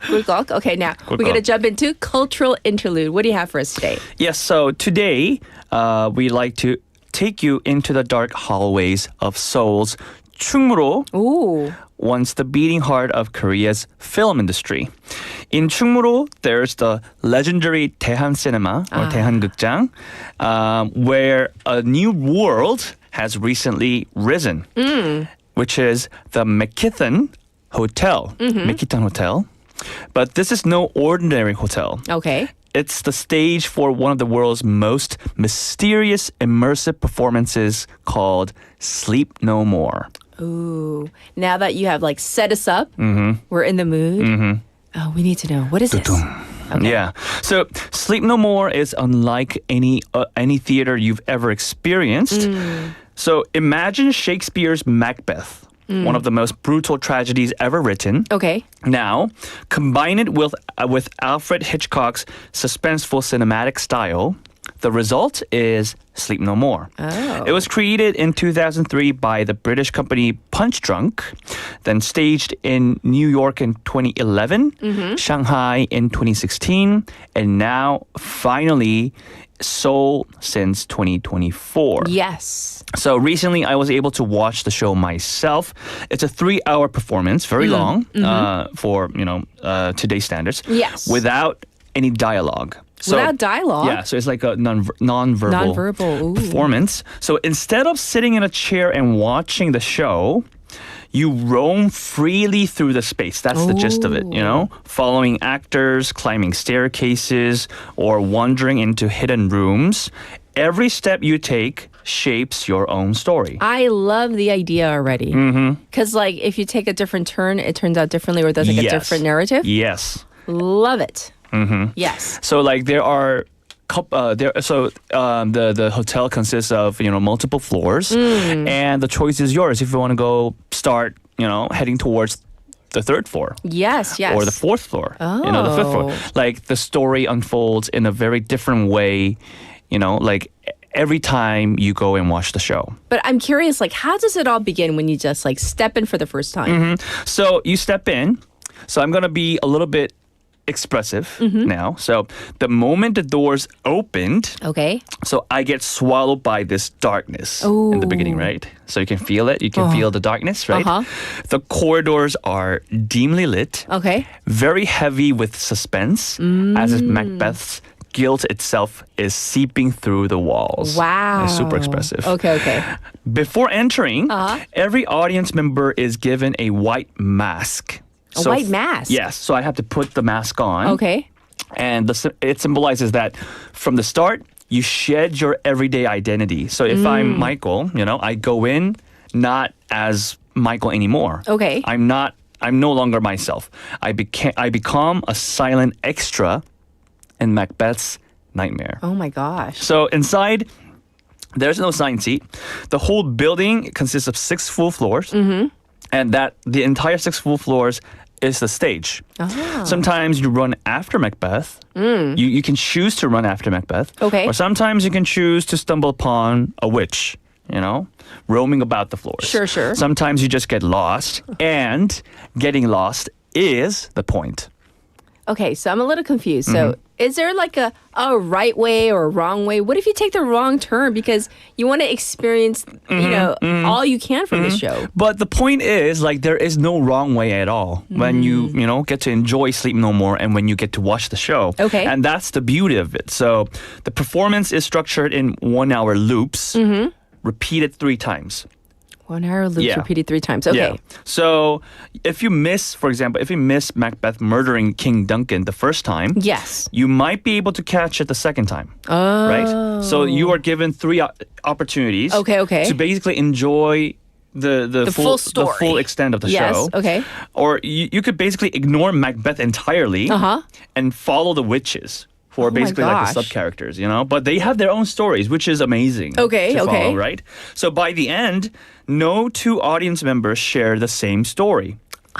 꿀꺽. Okay, now we're going to jump into cultural interlude. What do you have for us today? Yes, so today we'd like to take you into the dark hallways of Seoul's 충무로, Ooh. once the beating heart of Korea's film industry. In 충무로, there's the legendary Daehan Cinema, or Daehan극장, where a new world has recently risen, which is the McKithan Hotel. McKithan Hotel. But this is no ordinary hotel. Okay. It's the stage for one of the world's most mysterious immersive performances called Sleep No More. Ooh. Now that you have like set us up, we're in the mood. Oh, we need to know. What is this? Okay. Yeah. So Sleep No More is unlike any theater you've ever experienced. So imagine Shakespeare's Macbeth. One of the most brutal tragedies ever written. Okay. Now, combine it with Alfred Hitchcock's suspenseful cinematic style. The result is Sleep No More. Oh. It was created in 2003 by the British company Punch Drunk, then staged in New York in 2011, Shanghai in 2016, and now finally Seoul since 2024. Yes. So recently I was able to watch the show myself. It's a 3-hour performance, very long for, today's standards. Yes. Without any dialogue. So, Without dialogue? Yeah, so it's like a non-verbal Ooh. performance. So instead of sitting in a chair and watching the show, you roam freely through the space. That's the gist of it, following actors, climbing staircases, or wandering into hidden rooms. Every step you take shapes your own story. I love the idea already. Because like if you take a different turn, it turns out differently or there's like a different narrative. Yes. Love it. Yes. So like there are the hotel consists of multiple floors, and the choice is yours if you want to go start heading towards the 3rd floor. Yes. Or the 4th floor. The 5th floor. Like the story unfolds in a very different way. Like every time you go and watch the show. But I'm curious, like how does it all begin when you just like step in for the first time? So you step in. So I'm gonna be a little bit expressive now. So the moment the doors opened, Okay. so I get swallowed by this darkness in the beginning, right? So you can feel it. You can feel the darkness, right? The corridors are dimly lit. Okay. Very heavy with suspense, as if Macbeth's guilt itself is seeping through the walls. Wow. It's super expressive. Okay. Before entering, every audience member is given a white mask. A white mask? Yes. So I have to put the mask on. Okay. And it symbolizes that from the start, you shed your everyday identity. So if I'm Michael, I go in not as Michael anymore. Okay. I'm no longer myself. I become a silent extra in Macbeth's nightmare. Oh my gosh. So inside, there's no assigned seat. The whole building consists of 6 full floors. And that the entire 6 full floors is the stage. Sometimes you run after Macbeth. You can choose to run after Macbeth. Okay. Or sometimes you can choose to stumble upon a witch, roaming about the floors. Sure. Sometimes you just get lost, and getting lost is the point. Okay, so I'm a little confused. So is there like a right way or a wrong way? What if you take the wrong turn because you want to experience, all you can from the show? But the point is, like, there is no wrong way at all when you get to enjoy Sleep No More and when you get to watch the show. Okay. And that's the beauty of it. So the performance is structured in 1-hour loops, repeated 3 times. 1 hour loops repeated 3 times. Okay. Yeah. So if you miss Macbeth murdering King Duncan the first time, Yes. you might be able to catch it the second time. Oh. Right? So you are given 3 opportunities Okay. to basically enjoy the full story. the full extent of the Yes. show. Okay. Or you could basically ignore Macbeth entirely and follow the witches. Who are Oh my basically like the gosh. sub-characters, But they have their own stories, which is amazing Okay, to okay. follow, right? So by the end, no 2 audience members share the same story.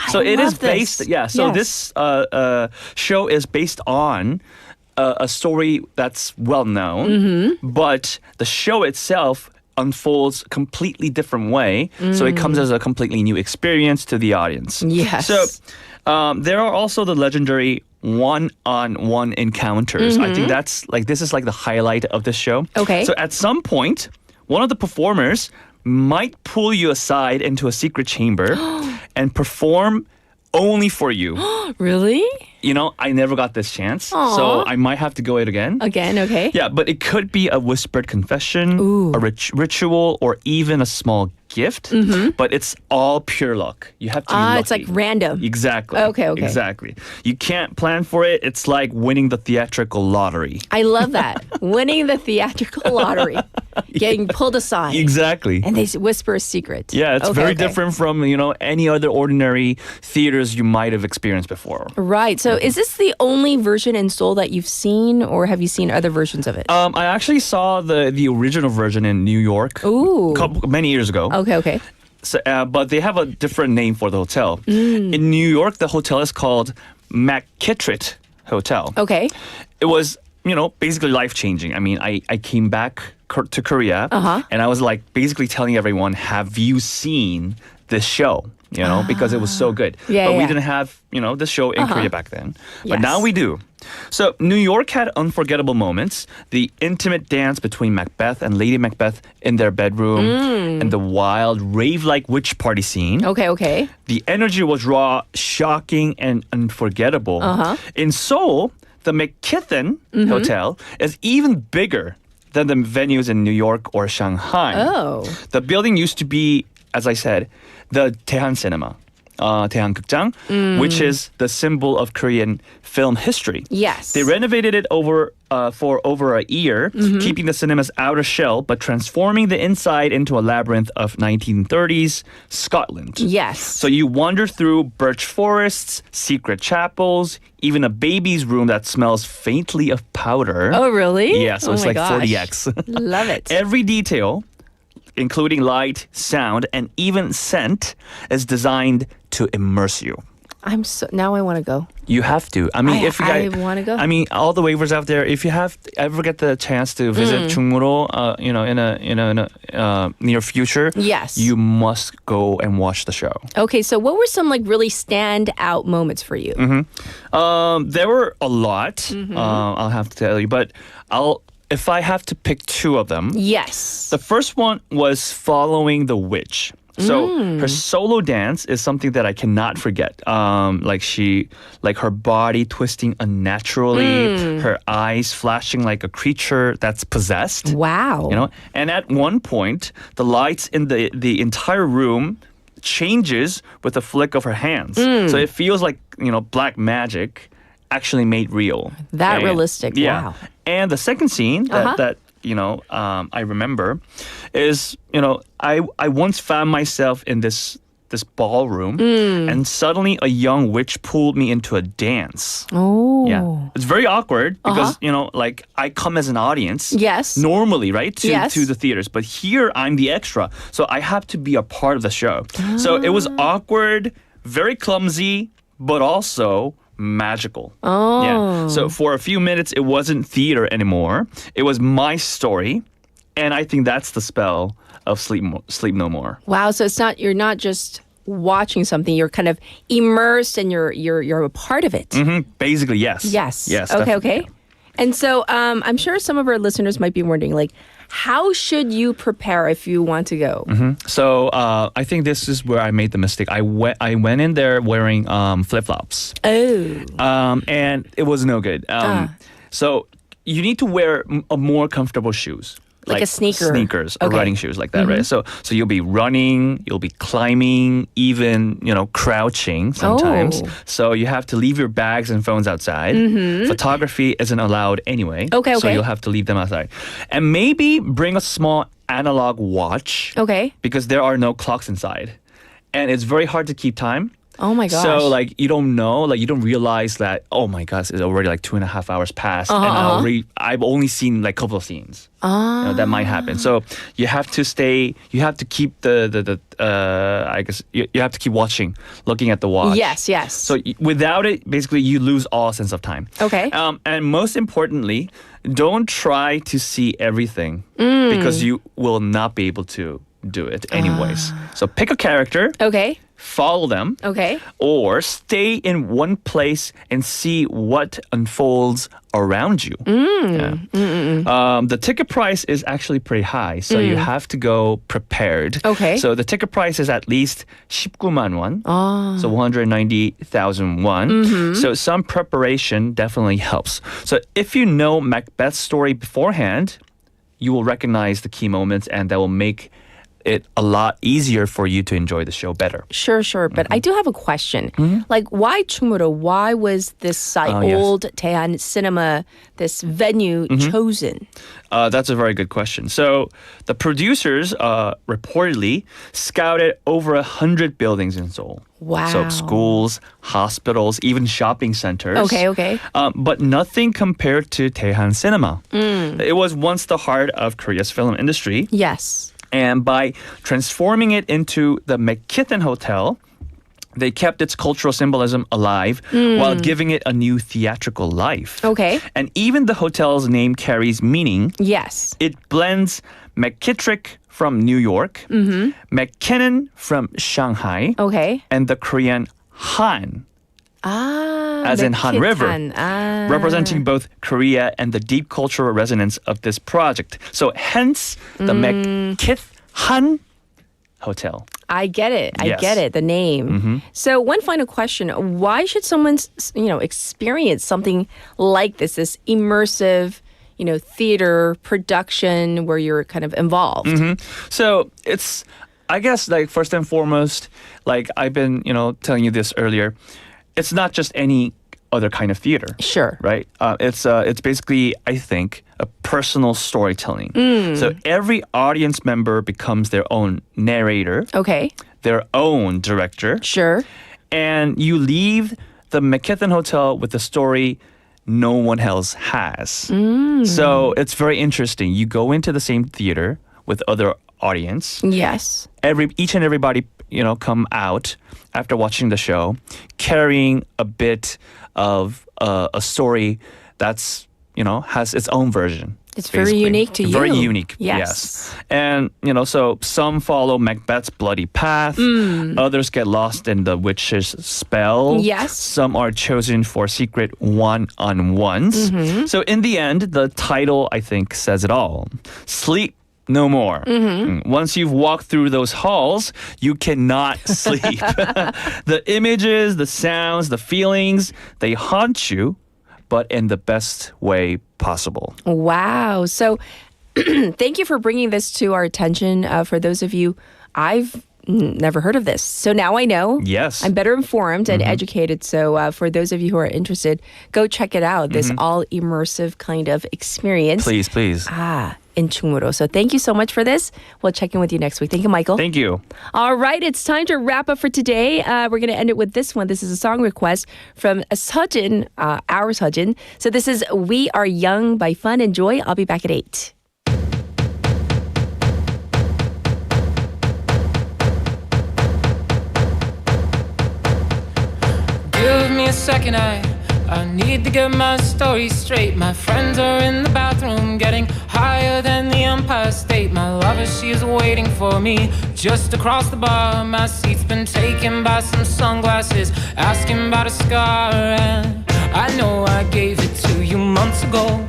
So it is love this. based, yeah. So Yes. this show is based on a story that's well known, Mm-hmm. but the show itself unfolds completely different way. So it comes as a completely new experience to the audience. Yes. So there are also the legendary one-on-one encounters. I think that's like this is like the highlight of the show. Okay. So at some point, one of the performers might pull you aside into a secret chamber and perform only for you. Really? You know, I never got this chance, Aw. so I might have to go it again. Again, okay. Yeah, but it could be a whispered confession, a ritual, or even a small gift. But it's all pure luck. You have to be lucky. It's like random. Exactly. Okay. Exactly. You can't plan for it. It's like winning the theatrical lottery. I love that. Winning the theatrical lottery. Getting pulled aside. Exactly. And they whisper a secret. Yeah, it's Okay, very okay. different from, any other ordinary theaters you might have experienced before. Right. So is this the only version in Seoul that you've seen, or have you seen other versions of it? I actually saw the original version in New York Ooh. many years ago. Okay. So, but they have a different name for the hotel. In New York, the hotel is called McKittrit Hotel. Okay. It was, basically life-changing. I mean, I came back to Korea, Uh-huh. and I was like basically telling everyone, have you seen this show? Because it was so good. Yeah, but we yeah. didn't have, the show in Korea back then. But Yes. now we do. So New York had unforgettable moments. The intimate dance between Macbeth and Lady Macbeth in their bedroom and the wild rave-like witch party scene. Okay. The energy was raw, shocking, and unforgettable. In Seoul, the McKithen Hotel is even bigger than the venues in New York or Shanghai. Oh. The building used to be, as I said, the Daehan Cinema, Daehan극장, which is the symbol of Korean film history. Yes. They renovated it for over a year, keeping the cinema's outer shell, but transforming the inside into a labyrinth of 1930s Scotland. Yes. So you wander through birch forests, secret chapels, even a baby's room that smells faintly of powder. Oh, really? Yeah, so Oh it's my like gosh. 40x. Love it. Every detail, including light, sound, and even scent, is designed to immerse you. Now I want to go. You have to. I mean, if you I guys, wanna go. I mean, all the waivers out there. If you ever get the chance to visit 충무로, in a near future, Yes. you must go and watch the show. Okay, so what were some really stand out moments for you? There were a lot. I'll have to tell you, but if I have to pick two of them, Yes. the first one was following the witch. So her solo dance is something that I cannot forget. Her body twisting unnaturally, her eyes flashing like a creature that's possessed. Wow. And at one point, the lights in the entire room changes with a flick of her hands. So it feels like black magic actually made real. That And- realistic. Yeah. Wow. And the second scene that I remember is, I once found myself in this ballroom and suddenly a young witch pulled me into a dance. Oh. Yeah. It's very awkward because, I come as an audience. Yes. Normally, right? Yes. To the theaters. But here I'm the extra. So I have to be a part of the show. So it was awkward, very clumsy, but also magical. Oh. Yeah. So for a few minutes, it wasn't theater anymore. It was my story. And I think that's the spell of Sleep No More. Wow. So you're not just watching something, you're kind of immersed and you're a part of it. Basically, yes. Yes. Yes. Okay. definitely. Okay. And so I'm sure some of our listeners might be wondering, how should you prepare if you want to go? So I think this is where I made the mistake. I went in there wearing flip-flops. Oh. And it was no good. So you need to wear more comfortable shoes. Like a sneaker. Sneakers or Okay. running shoes like that, right? So you'll be running, you'll be climbing, even, crouching sometimes. Oh. So you have to leave your bags and phones outside. Photography isn't allowed anyway. Okay, So okay. you'll have to leave them outside. And maybe bring a small analog watch. Okay. Because there are no clocks inside. And it's very hard to keep time. Oh my gosh. So like you don't know, like you don't realize that, oh my gosh, it's already like 2.5 hours past and I've only seen like a couple of scenes. That might happen. So you have to keep I guess you have to keep watching, looking at the watch. Yes. So without it, basically you lose all sense of time. Okay. And most importantly, don't try to see everything because you will not be able to do it anyways. So pick a character. Okay. Follow them. Okay. Or stay in one place and see what unfolds around you. The ticket price is actually pretty high, so you have to go prepared. Okay. So the ticket price is at least 19만 won, so 190,000 won. So some preparation definitely helps. So if you know Macbeth's story beforehand, you will recognize the key moments, and that will make it a lot easier for you to enjoy the show better. Sure. But I do have a question. Like, why 충무로? Why was this site, old Daehan Cinema, this venue chosen? That's a very good question. So the producers reportedly scouted over 100 buildings in Seoul. Wow. So schools, hospitals, even shopping centers. Okay. But nothing compared to Daehan Cinema. It was once the heart of Korea's film industry. Yes. And by transforming it into the McKithen Hotel, they kept its cultural symbolism alive while giving it a new theatrical life. Okay. And even the hotel's name carries meaning. Yes. It blends McKittrick from New York, McKinnon from Shanghai, Okay. and the Korean Han, as in Han River, representing both Korea and the deep cultural resonance of this project. So hence the McKithan Hotel. I get it. I Yes. get it. The name. So one final question. Why should someone, experience something like this immersive, theater production where you're kind of involved? So it's, I guess, like first and foremost, like I've been, telling you this earlier, it's not just any other kind of theater. Sure. Right? It's basically, I think, a personal storytelling. So every audience member becomes their own narrator, Okay. their own director, Sure. and you leave the McKithen Hotel with a story no one else has. So it's very interesting. You go into the same theater with other audience. Yes. Each and everybody, come out after watching the show carrying a bit of a story that's, has its own version. It's very basically. unique to you. Very unique, Yes. And, so some follow Macbeth's bloody path. Others get lost in the witch's spell. Yes. Some are chosen for secret one-on-ones. So in the end, the title, I think, says it all. Sleep no more. Once you've walked through those halls, you cannot sleep. The images, the sounds, the feelings, they haunt you, but in the best way possible. Wow. So thank you for bringing this to our attention. For those of you, I've never heard of this. So now I know. Yes. I'm better informed and educated. So for those of you who are interested, go check it out. This all immersive kind of experience. Please. In 충무로. So thank you so much for this. We'll check in with you next week. Thank you, Michael. Thank you. All right, it's time to wrap up for today. We're going to end it with this one. This is a song request from Sejin, our Sejin. So this is We Are Young by Fun and Joy. I'll be back at 8. Give me a second, I need to get my story straight. My friends are in the bathroom getting higher than the Empire State. My lover, she is waiting for me just across the bar. My seat's been taken by some sunglasses asking about a scar. And I know I gave it to you months ago.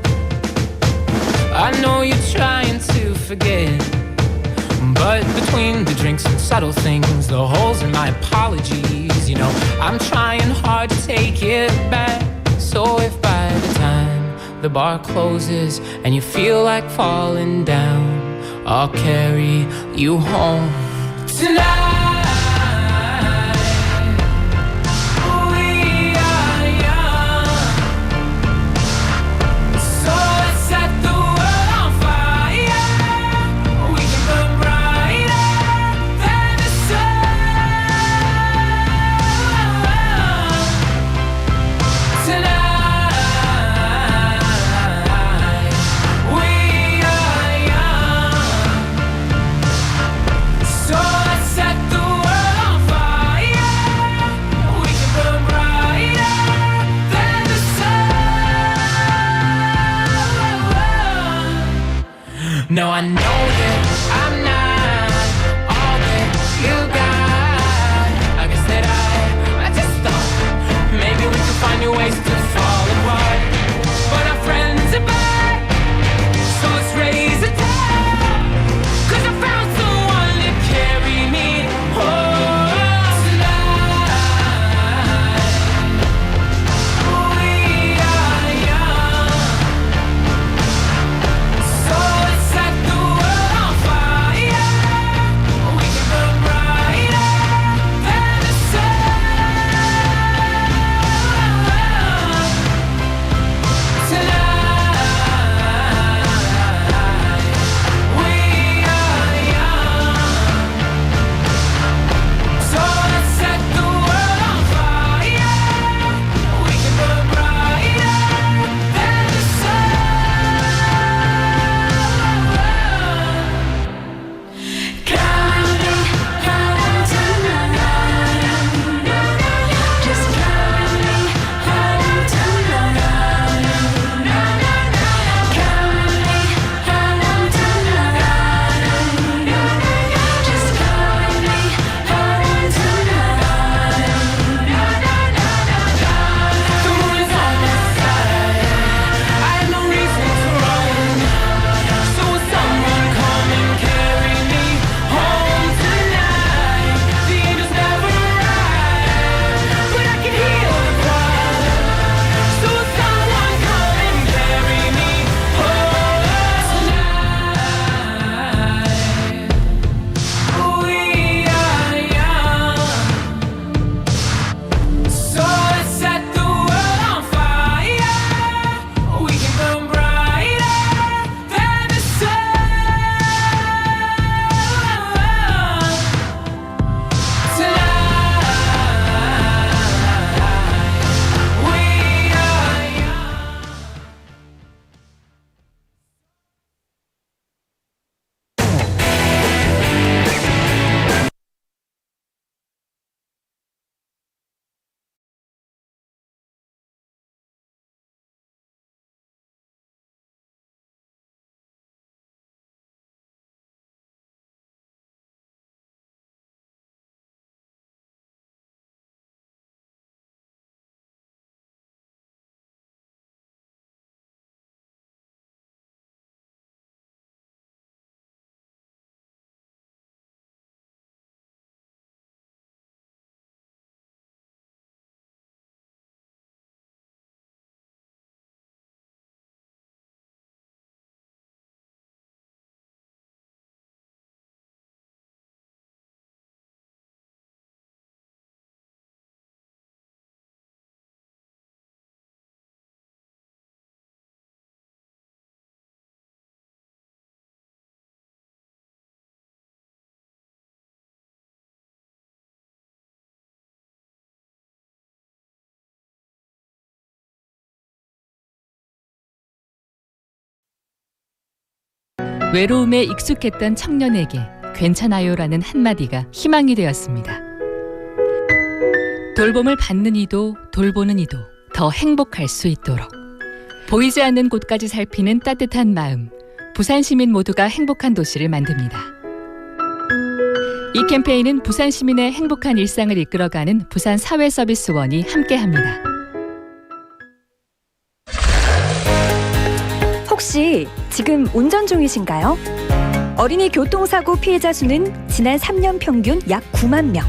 I know you're trying to forget, but between the drinks and subtle things, the holes in my apologies, I'm trying hard to take it back. So if by the time the bar closes and you feel like falling down, I'll carry you home tonight. No, I know that I'm not all that you got. I guess that I just thought maybe we could find new ways to fall apart. But our friends are back, so let's raise a toast. 'Cause I found someone to carry me home tonight. We are young, so let's set the world on fire. We can burn brighter than the sun tonight. We are young, so let's set the world on fire. We can burn brighter than the sun. Counting on tonight, just counting on tonight, counting on tonight, just counting on tonight. The moon is on my side, I have no reason to run. So will someone come and carry me home tonight? The angels never arrive, but I can hear the choir. So will someone come and carry me home tonight? We are young, so let's set the world on fire. We can burn brighter than the sun tonight. We are young. 외로움에 익숙했던 청년에게 괜찮아요라는 한마디가 희망이 되었습니다. 돌봄을 받는 이도 돌보는 이도 더 행복할 수 있도록 보이지 않는 곳까지 살피는 따뜻한 마음, 부산 시민 모두가 행복한 도시를 만듭니다. 이 캠페인은 부산 시민의 행복한 일상을 이끌어가는 부산 사회서비스원이 함께합니다. 혹시 지금 운전 중이신가요? 어린이 교통사고 피해자 수는 지난 3년 평균 약 9만 명.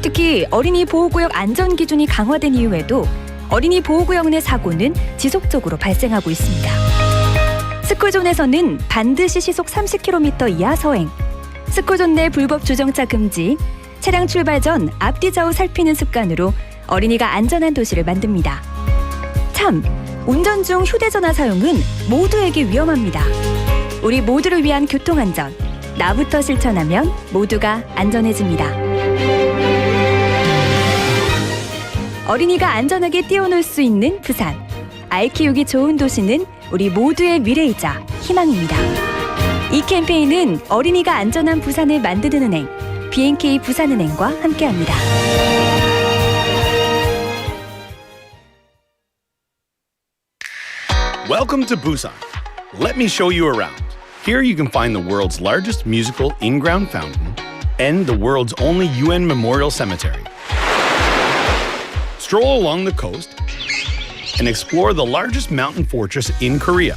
특히 어린이 보호구역 안전 기준이 강화된 이후에도 어린이 보호구역 내 사고는 지속적으로 발생하고 있습니다. 스쿨존에서는 반드시 시속 30km 이하 서행, 스쿨존 내 불법 주정차 금지, 차량 출발 전 앞뒤 좌우 살피는 습관으로 어린이가 안전한 도시를 만듭니다. 참, 운전 중 휴대전화 사용은 모두에게 위험합니다. 우리 모두를 위한 교통안전, 나부터 실천하면 모두가 안전해집니다. 어린이가 안전하게 뛰어놀 수 있는 부산. 아이 키우기 좋은 도시는 우리 모두의 미래이자 희망입니다. 이 캠페인은 어린이가 안전한 부산을 만드는 은행, B&K 부산은행과 함께합니다. Welcome to Busan. Let me show you around. Here you can find the world's largest musical in-ground fountain and the world's only UN memorial cemetery. Stroll along the coast and explore the largest mountain fortress in Korea.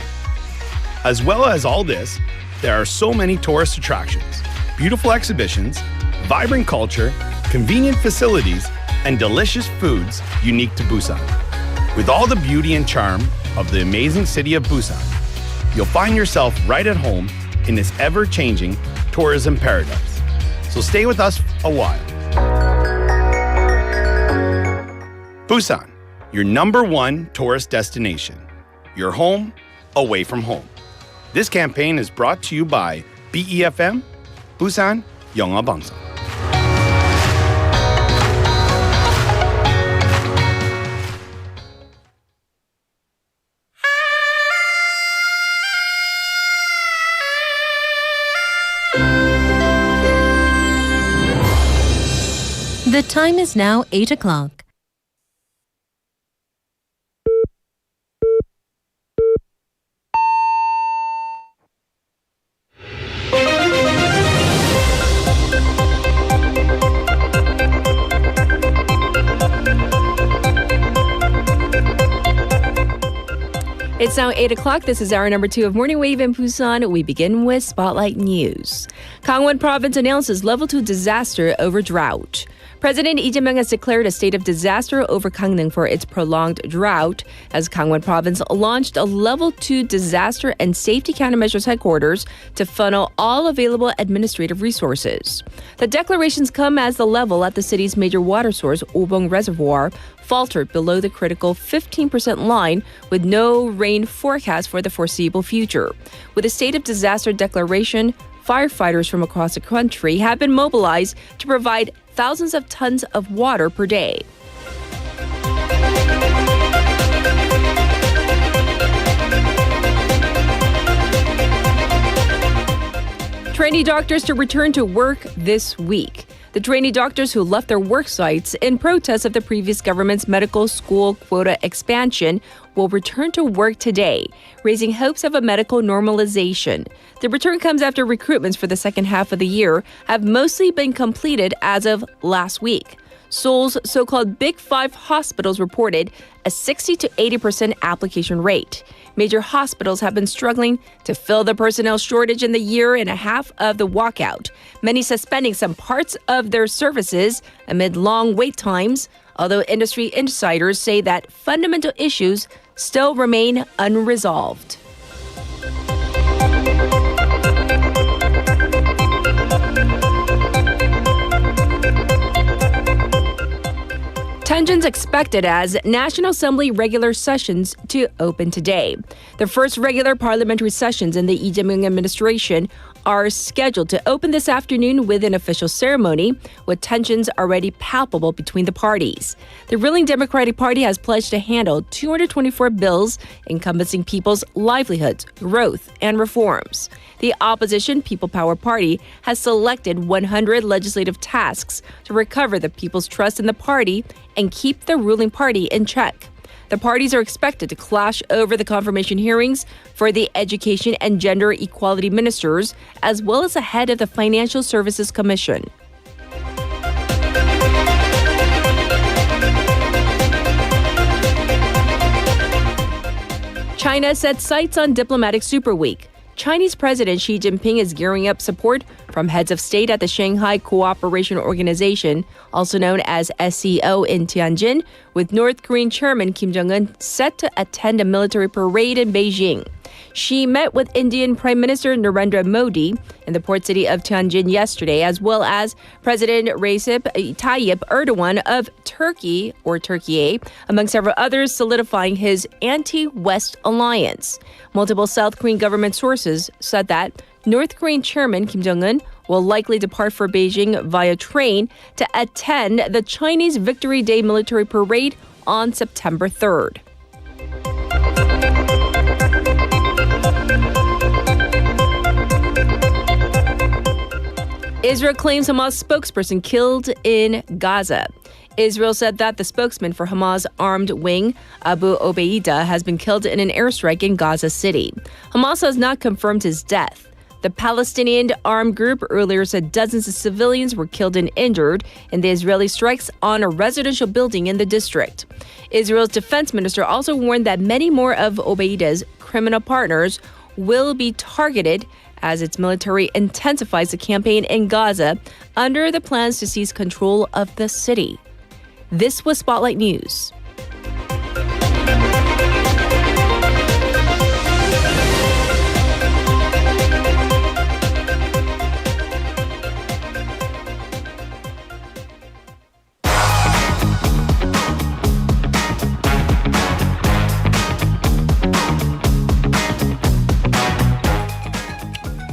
As well as all this, there are so many tourist attractions, beautiful exhibitions, vibrant culture, convenient facilities, and delicious foods unique to Busan. With all the beauty and charm of the amazing city of Busan, you'll find yourself right at home in this ever-changing tourism paradise. So stay with us a while. Busan, your #1 tourist destination. Your home, away from home. This campaign is brought to you by BEFM, Busan 영어 방송. The time is now 8 o'clock. It's now 8 o'clock. This is hour number 2 of Morning Wave in Busan. We begin with Spotlight News. Gangwon Province announces level 2 disaster over drought. President Lee Jae-myung has declared a state of disaster over Gangneung for its prolonged drought, as Gangwon Province launched a level 2 disaster and safety countermeasures headquarters to funnel all available administrative resources. The declarations come as the level at the city's major water source, Obong Reservoir, faltered below the critical 15% line with no rain forecast for the foreseeable future. With a state of disaster declaration, firefighters from across the country have been mobilized to provide thousands of tons of water per day. Trainee doctors to return to work this week. The trainee doctors who left their work sites in protest of the previous government's medical school quota expansion will return to work today, raising hopes of a medical normalization. The return comes after recruitments for the second half of the year have mostly been completed as of last week. Seoul's so-called Big Five hospitals reported a 60 to 80% application rate. Major hospitals have been struggling to fill the personnel shortage in the year and a half of the walkout, many suspending some parts of their services amid long wait times, although industry insiders say that fundamental issues still remain unresolved. Tensions expected as National Assembly regular sessions to open today. The first regular parliamentary sessions in the Lee Jae-myung administration are scheduled to open this afternoon with an official ceremony, with tensions already palpable between the parties. The ruling Democratic Party has pledged to handle 224 bills encompassing people's livelihoods, growth, and reforms. The opposition People Power Party has selected 100 legislative tasks to recover the people's trust in the party and keep the ruling party in check. The parties are expected to clash over the confirmation hearings for the Education and Gender Equality Ministers, as well as the head of the Financial Services Commission. China sets sights on diplomatic super week. Chinese President Xi Jinping is gearing up support from heads of state at the Shanghai Cooperation Organization, also known as SCO, in Tianjin, with North Korean Chairman Kim Jong-un set to attend a military parade in Beijing. Xi met with Indian Prime Minister Narendra Modi in the port city of Tianjin yesterday, as well as President Recep Tayyip Erdogan of Turkey, among several others, solidifying his anti-West alliance. Multiple South Korean government sources said that North Korean Chairman Kim Jong-un will likely depart for Beijing via train to attend the Chinese Victory Day military parade on September 3rd. Israel claims Hamas spokesperson killed in Gaza. Israel said that the spokesman for Hamas armed wing, Abu Obeida, has been killed in an airstrike in Gaza City. Hamas has not confirmed his death. The Palestinian armed group earlier said dozens of civilians were killed and injured in the Israeli strikes on a residential building in the district. Israel's defense minister also warned that many more of Obeida's criminal partners will be targeted as its military intensifies the campaign in Gaza under the plans to seize control of the city. This was Spotlight News.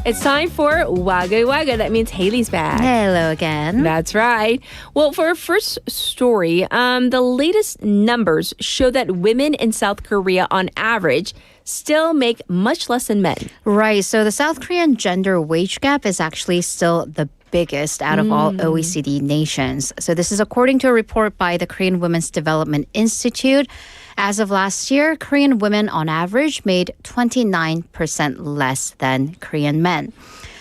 It's time for 와글와글. That means Haley's back. Hello again. That's right. Well, for our first story, the latest numbers show that women in South Korea, on average, still make much less than men. Right. So the South Korean gender wage gap is actually still the biggest out of all OECD nations. So this is according to a report by the Korean Women's Development Institute. As of last year, Korean women on average made 29% less than Korean men.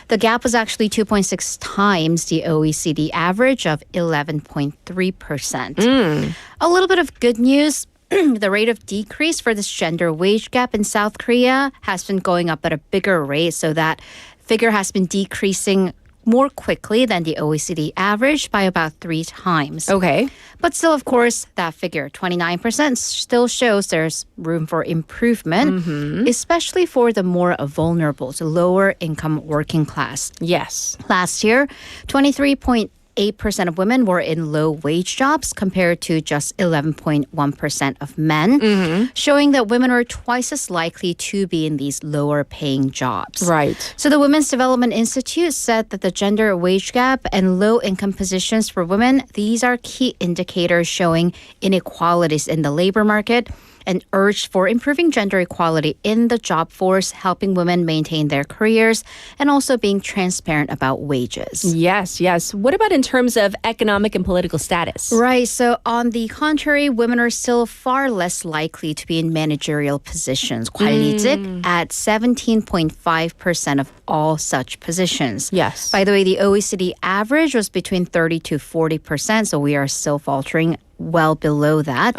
The gap was actually 2.6 times the OECD average of 11.3%. A little bit of good news. The rate of decrease for this gender wage gap in South Korea has been going up at a bigger rate, so that figure has been decreasing more quickly than the OECD average by about 3 times. Okay. But still, of course, that figure, 29%, still shows there's room for improvement, especially for the more vulnerable, so lower income working class. Yes. Last year, 23.8% of women were in low-wage jobs compared to just 11.1% of men, showing that women are twice as likely to be in these lower-paying jobs. Right. So the Women's Development Institute said that the gender wage gap and low-income positions for women, these are key indicators showing inequalities in the labor market, and urged for improving gender equality in the job force, helping women maintain their careers, and also being transparent about wages. Yes, yes. What about in terms of economic and political status? Right. So on the contrary, women are still far less likely to be in managerial positions. 관리직 at 17.5% of all such positions. Yes. By the way, the OECD average was between 30 to 40%, so we are still faltering well below that.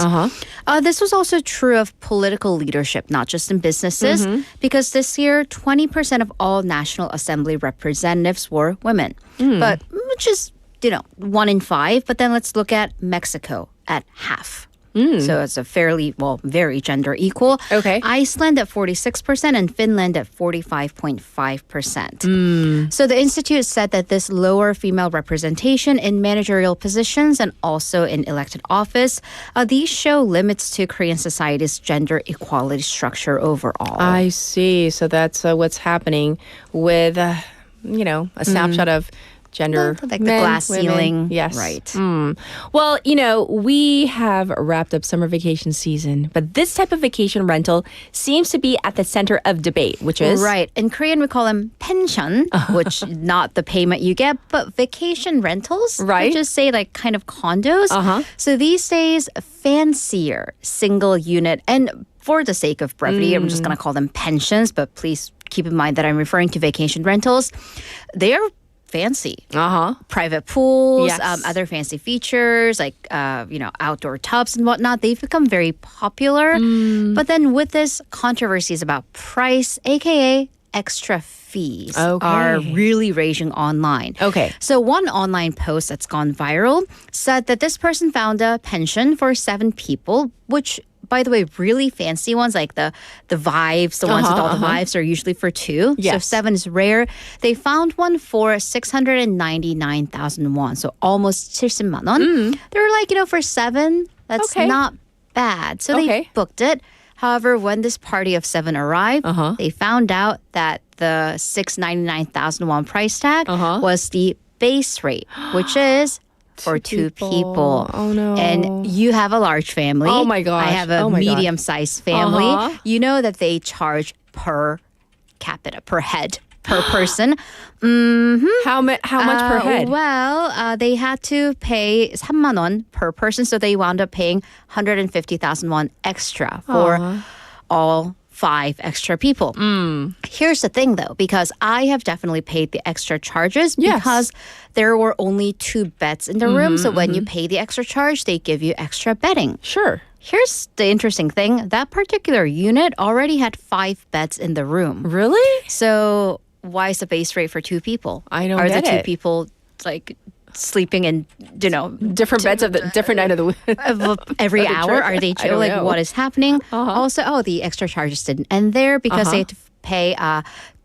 This was also true of political leadership, not just in businesses, because this year, 20% of all National Assembly representatives were women. But which is, 1 in 5. But then let's look at Mexico at half. So it's a very gender equal. Okay. Iceland at 46% and Finland at 45.5%. So the Institute said that this lower female representation in managerial positions and also in elected office, these show limits to Korean society's gender equality structure overall. I see. So that's what's happening with, a snapshot of gender, like men, the glass women. ceiling. Yes. Right. Well, we have wrapped up summer vacation season, but this type of vacation rental seems to be at the center of debate, which is... Right. In Korean, we call them pension, which not the payment you get, but vacation rentals. Right. We just say like kind of condos. So these days, fancier single unit, and for the sake of brevity, I'm just going to call them pensions, but please keep in mind that I'm referring to vacation rentals. They are fancy. Private pools, Yes. other fancy features like, outdoor tubs and whatnot. They've become very popular. But then with this controversies about price, aka extra fees, are really raging online. Okay. So one online post that's gone viral said that this person found a pension for 7 people, which, by the way, really fancy ones like the Vibes, the ones with all the Vibes are usually for 2. Yes. So 7 is rare. They found one for 699,000 won, so almost 70만 won. They're like, for 7, that's not bad. So they booked it. However, when this party of 7 arrived, they found out that the 699,000 won price tag was the base rate, which is for 2 people. Oh, no. And you have a large family. Oh, my gosh. I have a medium-sized family. You know that they charge per capita, per head, per person. How much per head? Well, they had to pay 3만 won per person, so they wound up paying 150,000 won extra for all 5 extra people. Here's the thing though, because I have definitely paid the extra charges because there were only 2 beds in the room. So when you pay the extra charge, they give you extra bedding. Sure. Here's the interesting thing. That particular unit already had 5 beds in the room. Really? So why is the base rate for 2 people? I don't Are get the 2 it. people like sleeping in, different beds of the different night of the week? every hour? Are they I don't like know. what is happening? Also, the extra charges didn't end there because they had to pay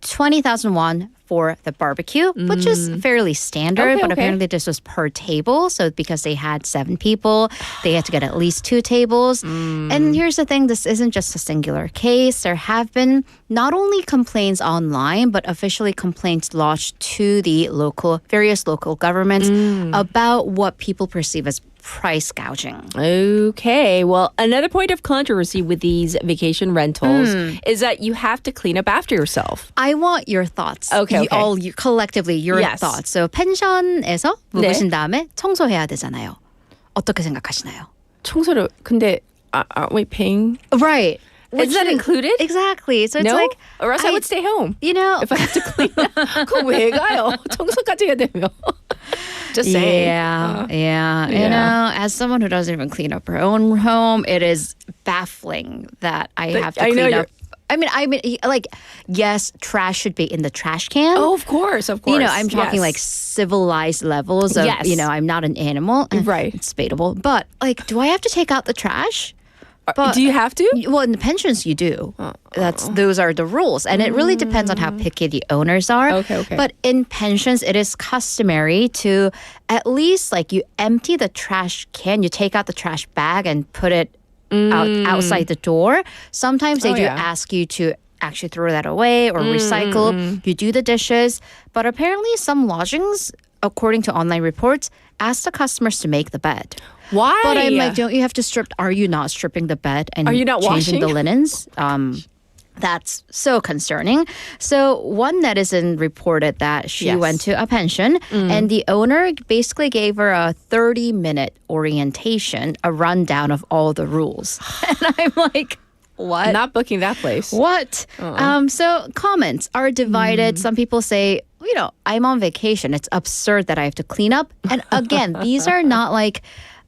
20,000 won for the barbecue, which is fairly standard, Okay, but okay. apparently this was per table. So because they had 7 people, they had to get at least 2 tables. And here's the thing, this isn't just a singular case. There have been not only complaints online, but officially complaints lodged to the various local governments about what people perceive as price gouging. Okay. Well, another point of controversy with these vacation rentals is that you have to clean up after yourself. I want your thoughts. Okay, okay. You collectively, your Yes. thoughts. So 펜션에서 묵으신 다음에 청소해야 되잖아요. 어떻게 생각하시나요? 청소를 근데 aren't we paying? Right. Is that included? Exactly. So it's No? like Or else I would stay home. You know, If I have to clean up. 그거 왜 가요? 청소까지 해야 되면. Just saying. Yeah. You know, as someone who doesn't even clean up her own home, it is baffling that I have to I know clean you're- up. I mean, like, yes, trash should be in the trash can. Oh, of course. You know, I'm talking like civilized levels of, Yes. you know, I'm not an animal. Right. It's debatable. But, like, do I have to take out the trash? But, do you have to? Well, in the pensions, you do. Those are the rules. And it really depends on how picky the owners are. Okay. But in pensions, it is customary to at least, like, you empty the trash can, you take out the trash bag and put it outside the door. Sometimes they do ask you to actually throw that away or recycle. You do the dishes. But apparently some lodgings, according to online reports, ask the customers to make the bed. Why? But I'm like, don't you have to strip? Are you not stripping the bed and Are you not changing washing? the linens? That's so concerning. So one netizen reported that she went to a pension and the owner basically gave her a 30-minute orientation, a rundown of all the rules. And I'm like, what? Not booking that place. What? So comments are divided. Some people say, you know, I'm on vacation. It's absurd that I have to clean up. And again, these are not like,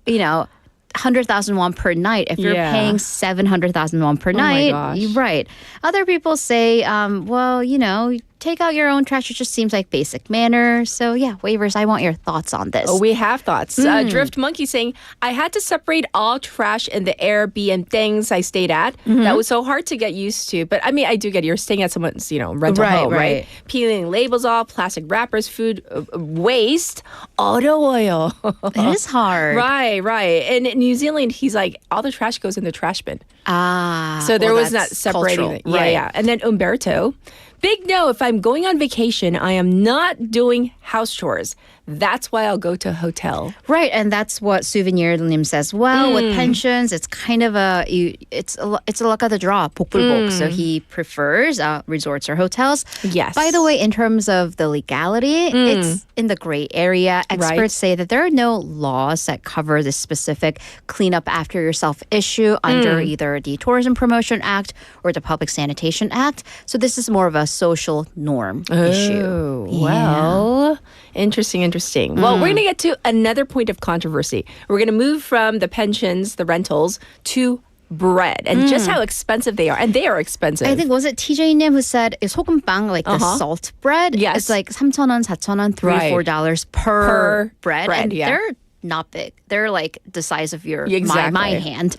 you know, 100,000 won per night. If you're paying 700,000 won per night, you're right. Other people say, well, you know, take out your own trash. It just seems like basic manners. So yeah, waivers, I want your thoughts on this. Oh, we have thoughts. Drift Monkey saying, I had to separate all trash in the Airbnb things I stayed at. That was so hard to get used to. But I mean, I do get it. You're staying at someone's, you know, rental home, right? Peeling labels off, plastic wrappers, food waste. 어려워요. It is hard. Right. And in New Zealand, he's like, all the trash goes in the trash bin. So there well, was not that's separating cultural. it. Yeah. And then Umberto, big no, if I'm going on vacation, I am not doing house chores. That's why I'll go to a hotel. Right, and that's what Souvenir Lim says. Well, with pensions, it's kind of it's a luck of the draw, 복불복. So he prefers resorts or hotels. Yes. By the way, in terms of the legality, it's in the gray area. Experts say that there are no laws that cover this specific cleanup after yourself issue under either the Tourism Promotion Act or the Public Sanitation Act. So this is more of a social norm issue. Well, interesting. Well, we're going to get to another point of controversy. We're going to move from the pensions, the rentals, to bread and just how expensive they are. And they are expensive. I think, was it TJ Nim who said 소금빵, like the salt bread? Yes. It's like 3,000원, 4,000원, $3-4 per bread. And they're not big. They're like the size of your my hand.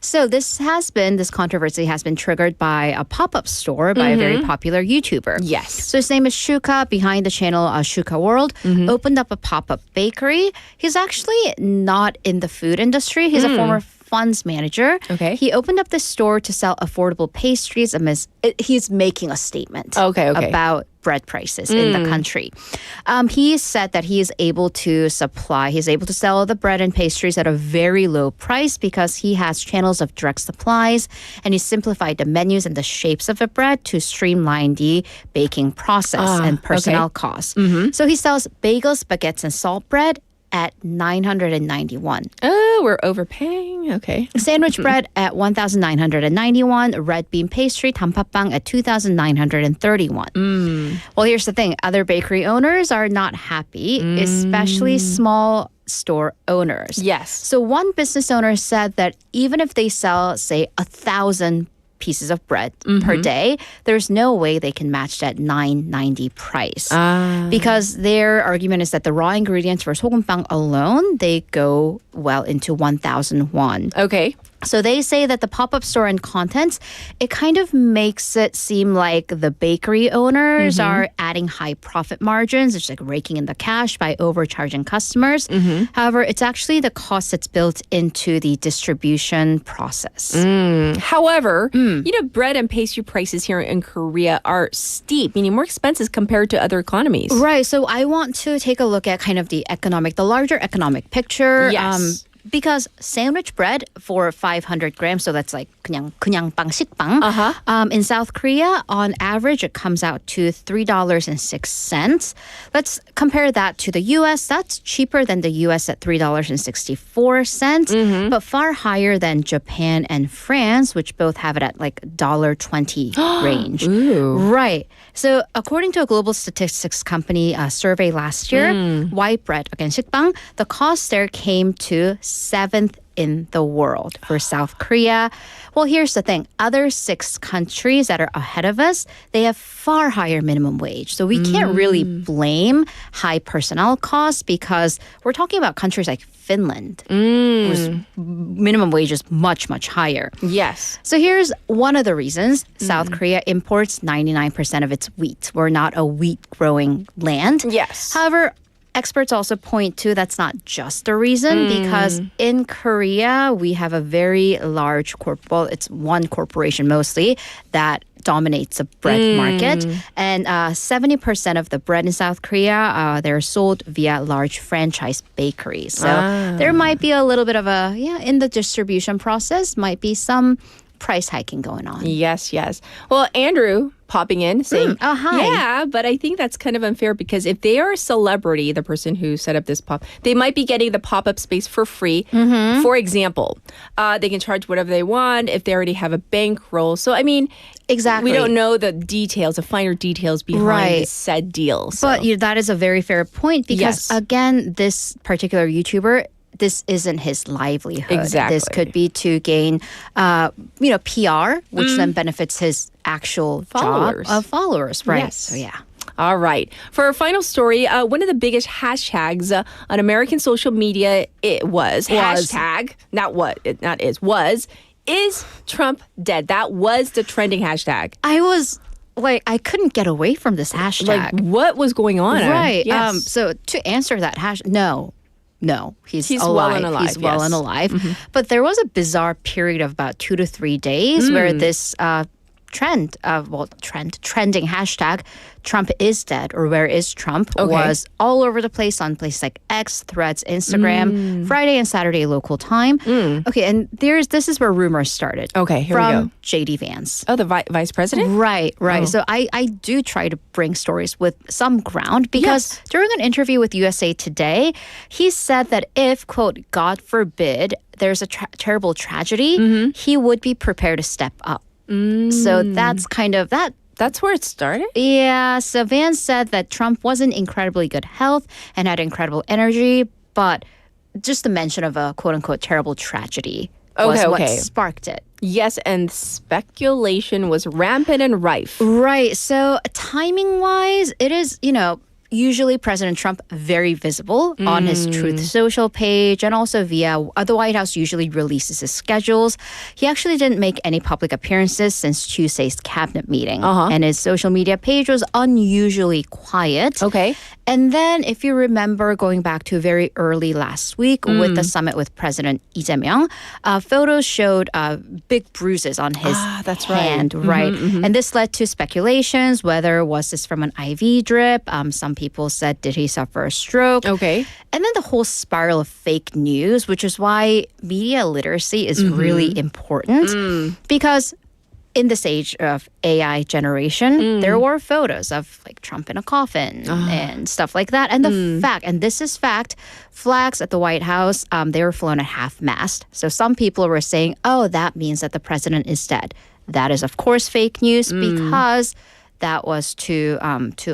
So this controversy has been triggered by a pop-up store by a very popular YouTuber. Yes. So his name is Shuka, behind the channel 슈카월드, opened up a pop-up bakery. He's actually not in the food industry. He's a former funds manager. Okay. He opened up this store to sell affordable pastries. He's making a statement about bread prices in the country. He said that he's able to sell the bread and pastries at a very low price because he has channels of direct supplies and he simplified the menus and the shapes of the bread to streamline the baking process and personnel costs. So he sells bagels, baguettes, and salt bread at 991. Oh, we're overpaying. Okay. Sandwich bread at 1,991. Red bean pastry, 단팥빵 at 2,931. Well, here's the thing. Other bakery owners are not happy, especially small store owners. Yes. So one business owner said that even if they sell, say, 1,000 pieces of bread per day, there's no way they can match that $9.90 price. Because their argument is that the raw ingredients for 소금빵 alone, they go well into 1,000 won. Okay. So they say that the pop-up store and contents, it kind of makes it seem like the bakery owners are adding high profit margins. It's like raking in the cash by overcharging customers. However, it's actually the cost that's built into the distribution process. However, bread and pastry prices here in Korea are steep, meaning more expensive compared to other economies. Right. So I want to take a look at kind of the larger economic picture. Yes. Because sandwich bread for 500 grams, so that's like 그냥 빵, 식빵. In South Korea, on average, it comes out to $3.06. Let's compare that to the U.S. That's cheaper than the U.S. at $3.64, but far higher than Japan and France, which both have it at like $1.20 range. Ooh. Right. So according to a global statistics company survey last year, white bread, again, 식빵, the cost there came to 7th in the world for South Korea. Well, here's the thing. Other 6 countries that are ahead of us, they have far higher minimum wage. So we can't really blame high personnel costs because we're talking about countries like Finland, whose minimum wage is much, much higher. Yes. So here's one of the reasons South Korea imports 99% of its wheat. We're not a wheat-growing land. Yes. However, experts also point to that's not just a reason because in Korea, we have a very large it's one corporation mostly that dominates the bread market. And 70% of the bread in South Korea, they're sold via large franchise bakeries. So there might be a little bit of in the distribution process, might be some price hiking going on. Yes, yes. Well, Andrew popping in saying, hi. Yeah, but I think that's kind of unfair because if they are a celebrity, the person who set up this they might be getting the pop-up space for free. For example, they can charge whatever they want if they already have a bankroll. So, I mean, exactly. We don't know the details, the finer details behind this said deal. So. But that is a very fair point because, again, this particular YouTuber, this isn't his livelihood. Exactly. This could be to gain, PR, which then benefits his actual followers. Job of followers, right? Yes. So, yeah. All right. For our final story, one of the biggest hashtags on American social media, was is Trump dead? That was the trending hashtag. I was I couldn't get away from this hashtag. Like, what was going on? Right. Yes. So to answer that no, he's alive. Well and alive. He's well and alive. But there was a bizarre period of about 2 to 3 days where this trending hashtag Trump is dead or where is Trump was all over the place on places like X, Threads, Instagram, Friday and Saturday local time. Okay, and this is where rumors started. Okay, here from we go. JD Vance. Oh, the vice president? Right. Oh. So I do try to bring stories with some ground because during an interview with USA Today, he said that if, quote, God forbid, there's a terrible tragedy, he would be prepared to step up. So that's kind of that. That's where it started? Yeah. So Vance said that Trump was in incredibly good health and had incredible energy, but just the mention of a quote-unquote terrible tragedy was what sparked it. Yes, and speculation was rampant and rife. Right. So timing-wise, it is, usually President Trump very visible on his Truth Social page and also via the White House usually releases his schedules. He actually didn't make any public appearances since Tuesday's cabinet meeting. And his social media page was unusually quiet. Okay. And then if you remember going back to very early last week with the summit with President Lee Jae-myung, photos showed big bruises on his hand. Right. And this led to speculations whether was this from an IV drip. Some people said, did he suffer a stroke? Okay. And then the whole spiral of fake news, which is why media literacy is really important because in this age of AI generation, there were photos of like Trump in a coffin and stuff like that. And the fact, and this is fact, flags at the White House, they were flown at half-mast. So some people were saying, oh, that means that the president is dead. That is, of course, fake news because that was to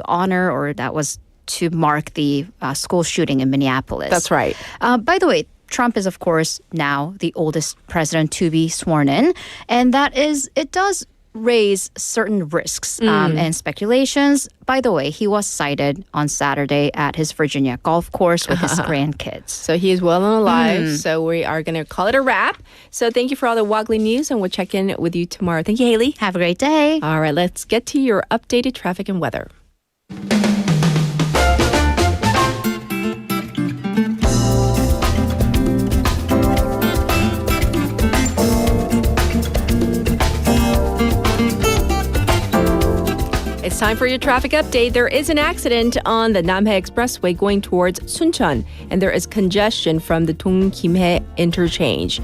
honor, or that was to mark the school shooting in Minneapolis. That's right. By the way, Trump is, of course, now the oldest president to be sworn in. And it does raise certain risks and speculations. By the way, he was cited on Saturday at his Virginia golf course with his grandkids. So he is well and alive. So we are going to call it a wrap. So thank you for all the Woggly news, and we'll check in with you tomorrow. Thank you, Haley. Have a great day. All right, let's get to your updated traffic and weather. It's time for your traffic update. There is an accident on the Namhae Expressway going towards Suncheon, and there is congestion from the Dong-Kimhae interchange.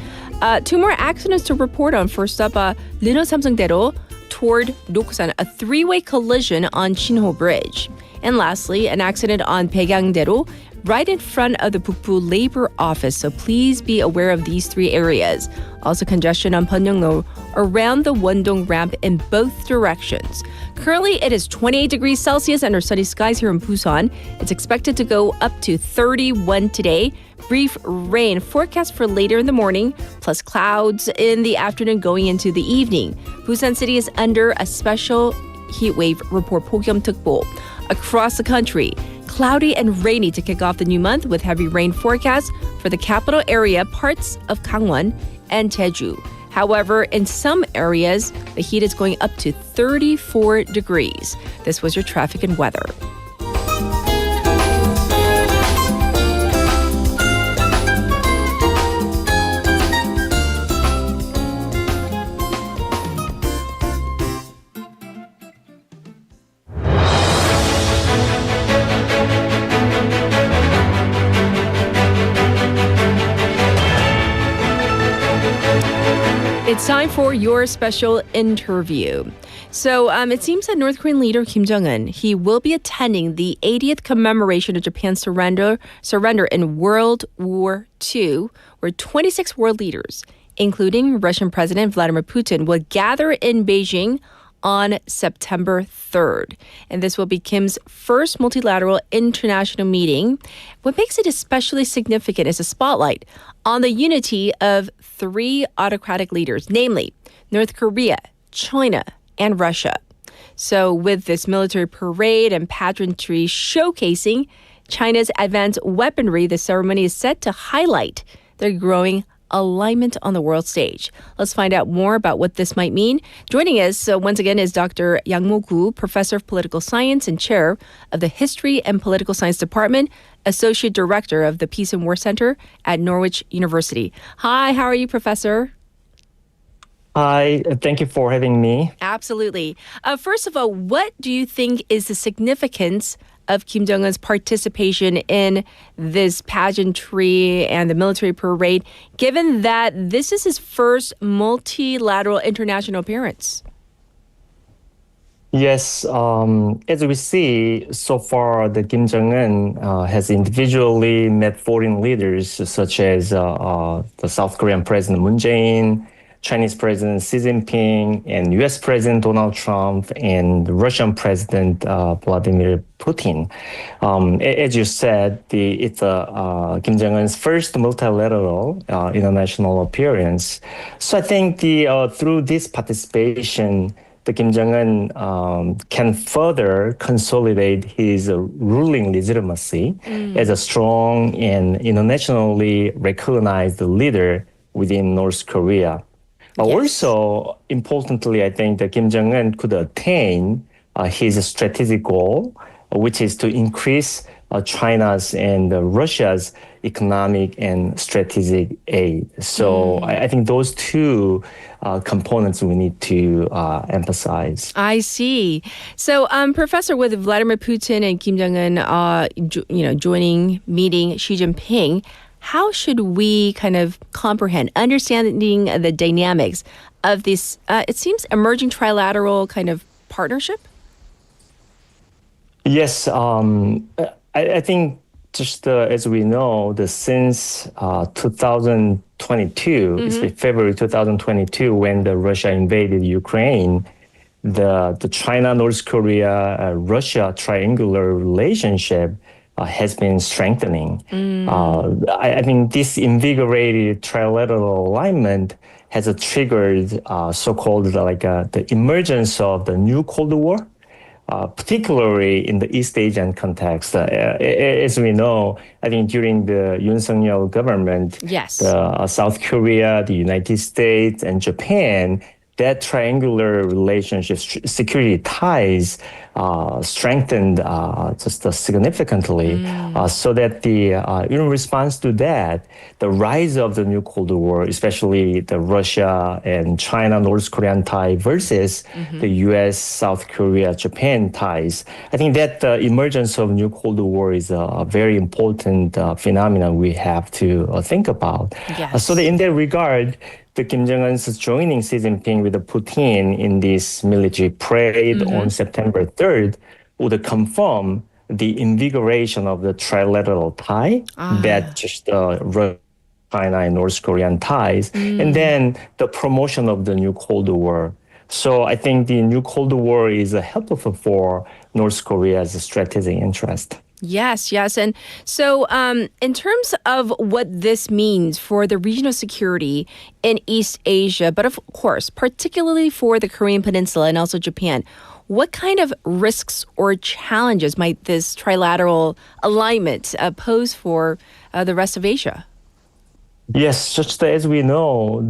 Two more accidents to report on. First up, Lino Samsungdaero toward Doksan, a three-way collision on Shinho Bridge. And lastly, an accident on Baegang-daero right in front of the Bukbu Labor Office. So please be aware of these three areas. Also congestion on Pyeongno around the Wondong ramp in both directions. Currently, it is 28 degrees Celsius under sunny skies here in Busan. It's expected to go up to 31 today. Brief rain forecast for later in the morning, plus clouds in the afternoon going into the evening. Busan City is under a special heat wave report, 폭염특보. Across the country, cloudy and rainy to kick off the new month with heavy rain forecast for the capital area, parts of Gangwon and Jeju. However, in some areas, the heat is going up to 34 degrees. This was your traffic and weather. It's time for your special interview. So it seems that North Korean leader Kim Jong-un, he will be attending the 80th commemoration of Japan's surrender in World War II, where 26 world leaders, including Russian President Vladimir Putin, will gather in Beijing on September 3rd. And this will be Kim's first multilateral international meeting. What makes it especially significant is a spotlight on the unity of three autocratic leaders, namely North Korea, China, and Russia. So with this military parade and pageantry showcasing China's advanced weaponry, the ceremony is set to highlight their growing alignment on the world stage. Let's find out more about what this might mean. Joining us once again is Dr. Yangmo, Professor of Political Science and Chair of the History and Political Science Department, Associate Director of the Peace and War Center at Norwich University. Hi, how are you, Professor? Hi, thank you for having me. Absolutely. First of all, what do you think is the significance of Kim Jong-un's participation in this pageantry and the military parade, given that this is his first multilateral international appearance? Yes, as we see, so far, the Kim Jong-un has individually met foreign leaders such as the South Korean President Moon Jae-in, Chinese President Xi Jinping, and U.S. President Donald Trump, and Russian President Vladimir Putin. As you said, it's Kim Jong-un's first multilateral international appearance. So I think through this participation, the Kim Jong-un can further consolidate his ruling legitimacy as a strong and internationally recognized leader within North Korea. Also, importantly, I think that Kim Jong-un could attain his strategic goal, which is to increase China's and Russia's economic and strategic aid. So I think those two components we need to emphasize. I see. So, Professor, with Vladimir Putin and Kim Jong-un, joining, meeting Xi Jinping, how should we kind of comprehend, understanding the dynamics of this, it seems, emerging trilateral kind of partnership? Yes, I think just as we know, since 2022, it's February 2022, when Russia invaded Ukraine, the China, North Korea, Russia triangular relationship has been strengthening. I think this invigorated trilateral alignment has triggered so-called the emergence of the new Cold War. Particularly in the East Asian context. As we know, I think during the Yoon Suk-yeol government, South Korea, the United States, and Japan, that triangular relationship, security ties, strengthened just significantly, so that in response to that, the rise of the new Cold War, especially the Russia and China, North Korean tie versus the U.S., South Korea, Japan ties, I think that the emergence of new Cold War is a very important phenomenon we have to think about. So that in that regard, the Kim Jong-un's joining Xi Jinping with Putin in this military parade on September 3rd would confirm the invigoration of the trilateral tie that just China and North Korean ties, and then the promotion of the new Cold War. So I think the new Cold War is helpful for North Korea's strategic interest. Yes. And so in terms of what this means for the regional security in East Asia, but of course, particularly for the Korean Peninsula and also Japan, what kind of risks or challenges might this trilateral alignment pose for the rest of Asia? Yes, just as we know,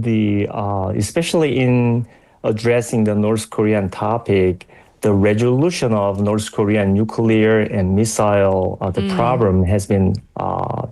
especially in addressing the North Korean topic, the resolution of North Korean nuclear and missile problem has been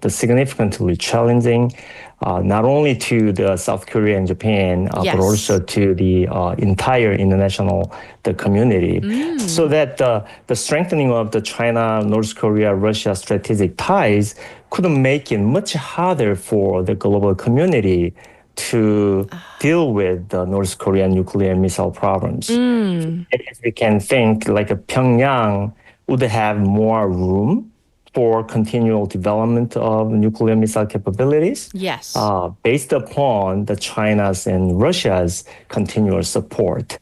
significantly challenging, not only to the South Korea and Japan, but also to the entire international community. So that the strengthening of the China, North Korea, Russia strategic ties could make it much harder for the global community to deal with the North Korean nuclear and missile problems. We can think like Pyongyang would have more room for continual development of nuclear missile capabilities. Based upon the China's and Russia's continuous support.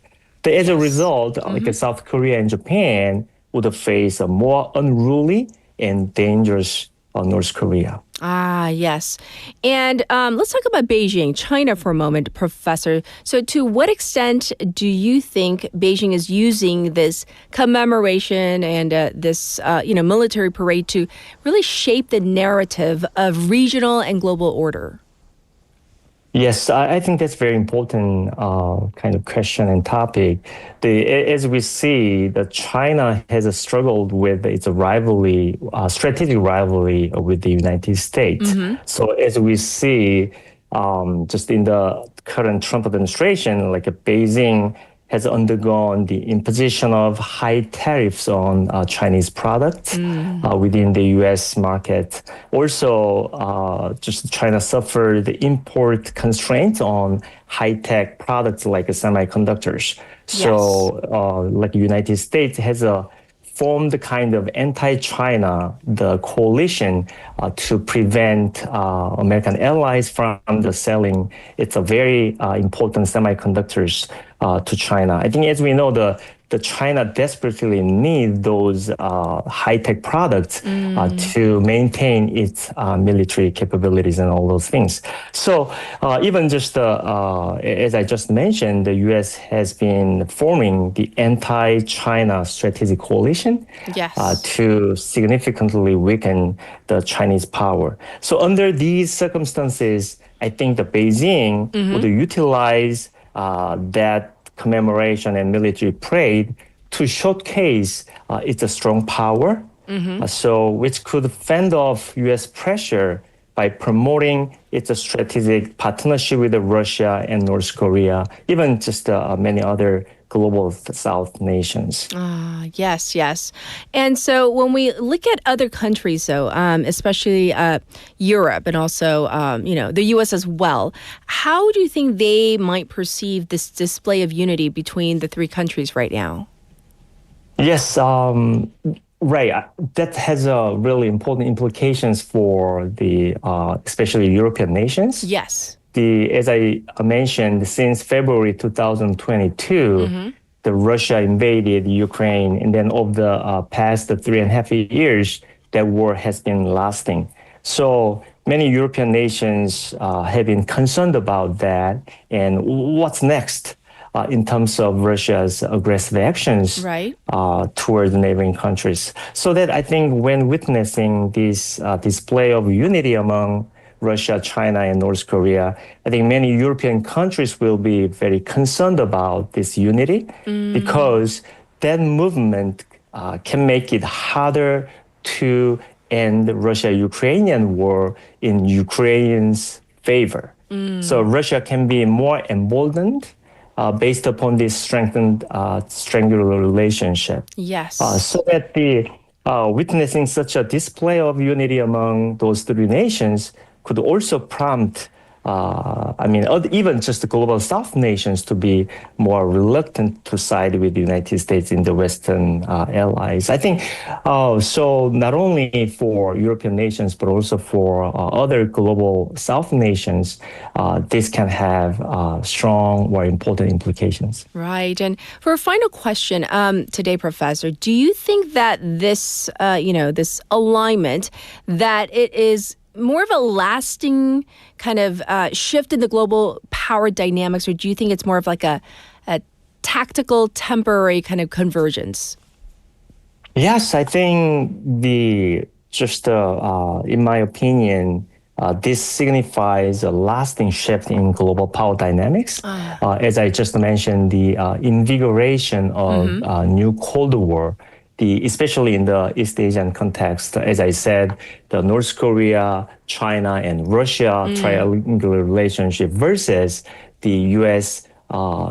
As a result, like South Korea and Japan would face a more unruly and dangerous North Korea. Yes. And let's talk about Beijing, China for a moment, Professor. So to what extent do you think Beijing is using this commemoration and this military parade to really shape the narrative of regional and global order? Yes, I think that's very important kind of question and topic. As we see, that China has struggled with its rivalry, strategic rivalry with the United States. So as we see, just in the current Trump administration, like Beijing has undergone the imposition of high tariffs on Chinese products within the U.S. market. Also, just China suffered import constraints on high-tech products like semiconductors. So, like the United States has formed kind of anti-China, the coalition to prevent American allies from selling its very important semiconductors to China. I think as we know, the China desperately need those high-tech products to maintain its military capabilities and all those things. So even just as I just mentioned, the U.S. has been forming the anti-China strategic coalition to significantly weaken the Chinese power. So under these circumstances, I think the Beijing would utilize that commemoration and military parade to showcase its strong power, so which could fend off U.S. pressure by promoting its strategic partnership with Russia and North Korea, even just many other global South nations. Yes, yes. And so when we look at other countries, though, especially Europe and also, the U.S. as well, how do you think they might perceive this display of unity between the three countries right now? Yes, right. That has really important implications for the especially European nations. Yes. As I mentioned, since February 2022, the Russia invaded Ukraine, and then over the past 3.5 years, that war has been lasting. So many European nations have been concerned about that, and what's next in terms of Russia's aggressive actions towards neighboring countries. So that I think when witnessing this display of unity among Russia, China, and North Korea, I think many European countries will be very concerned about this unity because that movement can make it harder to end the Russia-Ukrainian war in Ukraine's favor. So Russia can be more emboldened based upon this strengthened triangular relationship. Yes. So that the witnessing such a display of unity among those three nations could also prompt, even just the global South nations to be more reluctant to side with the United States in the Western allies. I think so not only for European nations, but also for other global South nations, this can have strong or important implications. Right. And for a final question today, Professor, do you think that this, this alignment, that it is more of a lasting kind of shift in the global power dynamics, or do you think it's more of like a tactical, temporary kind of convergence? Yes, I think in my opinion, this signifies a lasting shift in global power dynamics. As I just mentioned, the invigoration of new Cold War, especially in the East Asian context. As I said, the North Korea, China, and Russia triangular relationship versus the U.S.,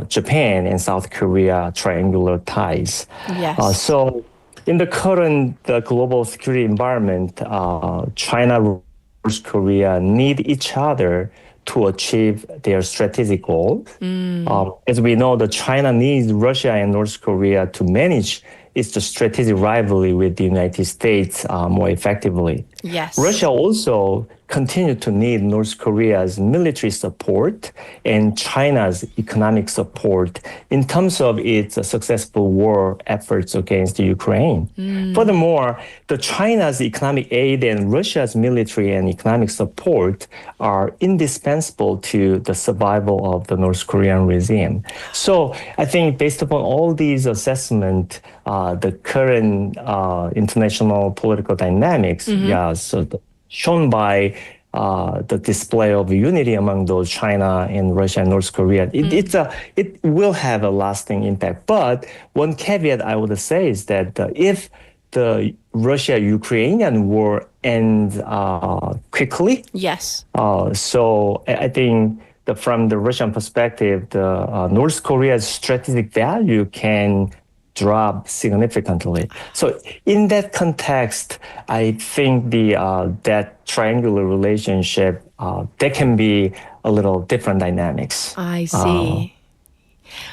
Japan, and South Korea triangular ties. Yes. So in the current global security environment, China and North Korea need each other to achieve their strategic goals. As we know, China needs Russia and North Korea to manage its strategic rivalry with the United States more effectively. Yes. Russia also continues to need North Korea's military support and China's economic support in terms of its successful war efforts against Ukraine. Furthermore, China's economic aid and Russia's military and economic support are indispensable to the survival of the North Korean regime. So I think based upon all these assessments, the current international political dynamics, shown by the display of unity among those China and Russia and North Korea, it will have a lasting impact. But one caveat I would say is that if the Russia-Ukrainian war ends quickly, yes. So I think from the Russian perspective, the North Korea's strategic value can drop significantly. So in that context, I think that triangular relationship, there can be a little different dynamics. I see.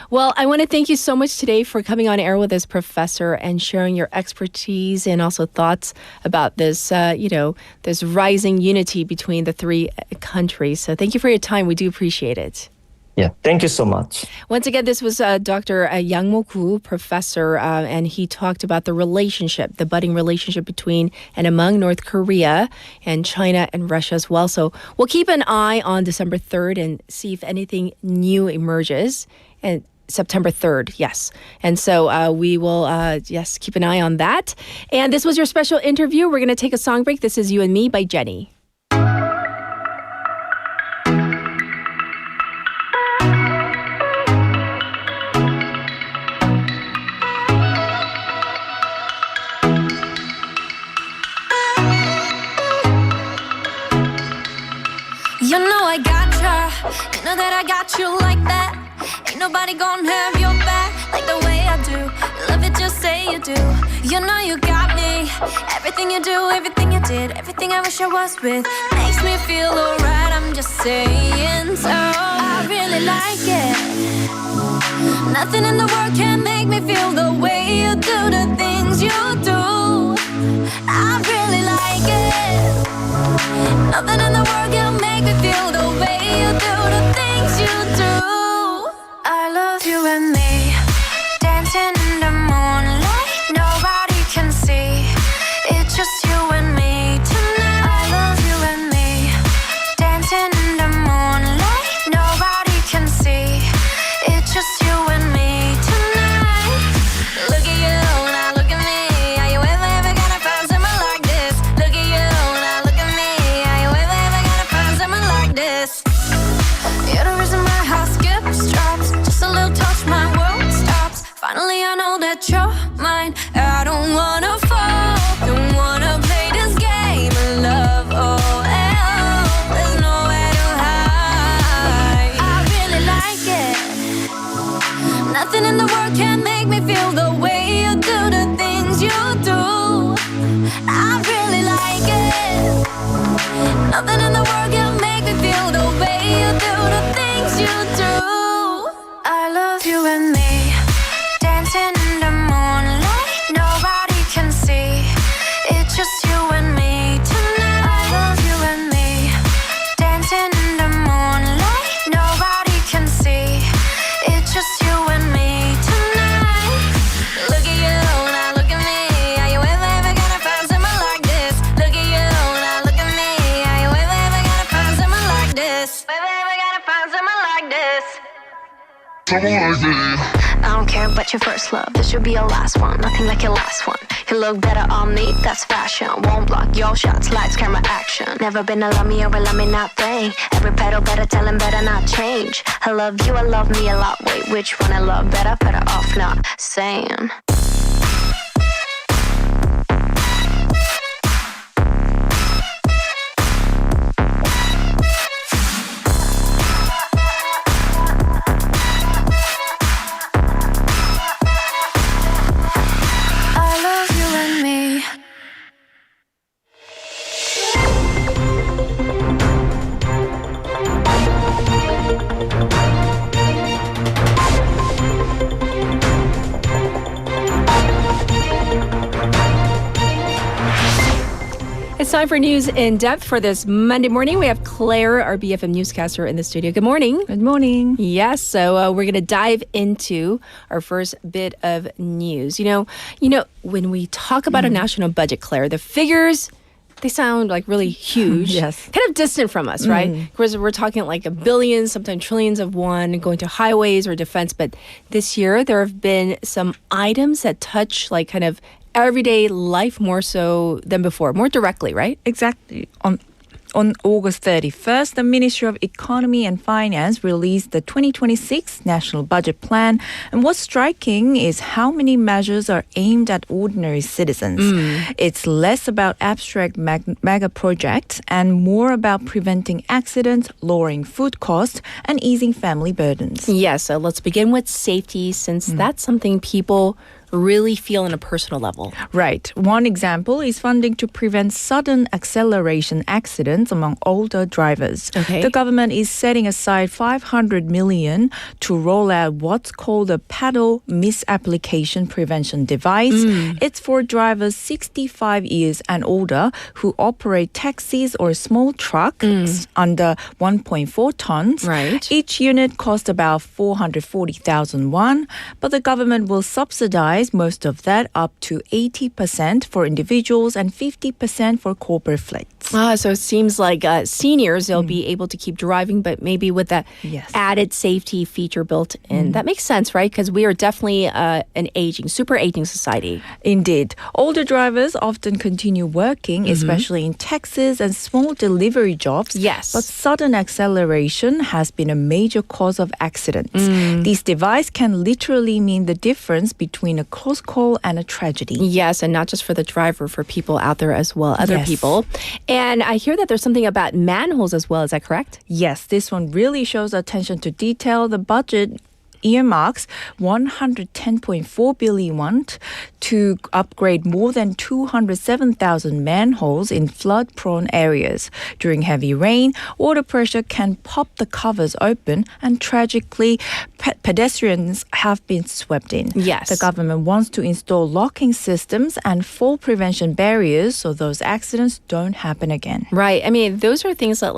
Well, I want to thank you so much today for coming on air with us, Professor, and sharing your expertise and also thoughts about this, this rising unity between the three countries. So thank you for your time. We do appreciate it. Yeah, thank you so much. Once again, this was Dr. Yangmo, professor, and he talked about the budding relationship between and among North Korea and China and Russia as well. So we'll keep an eye on December 3rd and see if anything new emerges. And September 3rd, yes. And so we will, keep an eye on that. And this was your special interview. We're going to take a song break. This is You and Me by Jenny. You know I gotcha. You know that I got you like that. Ain't nobody gonna have your back like the way I do. Love it, just say you do. You know you got me. Everything you do, everything you did, everything I wish I was with makes me feel alright. I'm just saying so. I really like it. Nothing in the world can make me feel the way you do the things you do. I really like it. Nothing in the world can make me feel the way you do the things you do. I love you and me, dancing in the moonlight. Nobody can see. It's just you and me tonight. I love you and me, dancing in the moonlight. Nobody can see. It's just you and me tonight. Look at you, now look at me. Are you ever gonna find someone like this? Look at you, now look at me. Are you ever gonna find someone like this? You're the reason my heart skips, drops. Just a little touch, my world stops. Finally I know that you're mine. I don't wanna fall, don't wanna play this game of love. Oh, there's nowhere to hide. I really like it. Nothing in the world can make me feel the way you do the things you do. I really like it. Nothing in the world can make me feel the way you do the things you do. I love you and me, dancing in the moonlight. Nobody can see. It's just you and me tonight. I love you and me, dancing in the moonlight. Nobody can see. It's just you and me tonight. Look at you, now look at me. Are you ever gonna find someone like this? Look at you, now look at me. Are you ever gonna find someone like this? Ever gonna find someone like this? I don't care about your first love. This should be your last one. Nothing like your last one. You look better on me, that's fashion. Won't block your shots, lights, camera, action. Never been a love me or a love me not thing. Every pedal better tell him better not change. I love you, I love me a lot. Wait, which one I love better? Better off not saying. I love you and me. It's time for News in Depth for this Monday morning. We have Claire, our BFM newscaster, in the studio. Good morning. Good morning. Yes, so we're going to dive into our first bit of news. You know, when we talk about a national budget, Claire, the figures, they sound like really huge. Yes. Kind of distant from us, right? Because we're talking like a billion, sometimes trillions of won going to highways or defense. But this year, there have been some items that touch like kind of everyday life more so than before, more directly, right? Exactly. On August 31st, the Ministry of Economy and Finance released the 2026 National Budget Plan. And what's striking is how many measures are aimed at ordinary citizens. It's less about abstract mega projects and more about preventing accidents, lowering food costs, and easing family burdens. Yes, so let's begin with safety, since that's something people really feel on a personal level. Right. One example is funding to prevent sudden acceleration accidents among older drivers. Okay. The government is setting aside 500 million to roll out what's called a pedal misapplication prevention device. It's for drivers 65 years and older who operate taxis or small trucks under 1.4 tons. Right. Each unit costs about 440,000 won, but the government will subsidize most of that, up to 80% for individuals and 50% for corporate fleets. So it seems like seniors, they'll be able to keep driving, but maybe with that added safety feature built in. That makes sense, right? Because we are definitely an super aging society. Indeed. Older drivers often continue working, especially in taxis and small delivery jobs. Yes. But sudden acceleration has been a major cause of accidents. This device can literally mean the difference between a close call and a tragedy. Yes, and not just for the driver, for people out there as well, other Yes. people. And I hear that there's something about manholes as well. Is that correct? Yes, this one really shows attention to detail. The budget earmarks 110.4 billion won to upgrade more than 207,000 manholes in flood-prone areas. During heavy rain, water pressure can pop the covers open, and tragically, pedestrians have been swept in. Yes. The government wants to install locking systems and fall prevention barriers so those accidents don't happen again. Right. I mean, those are things that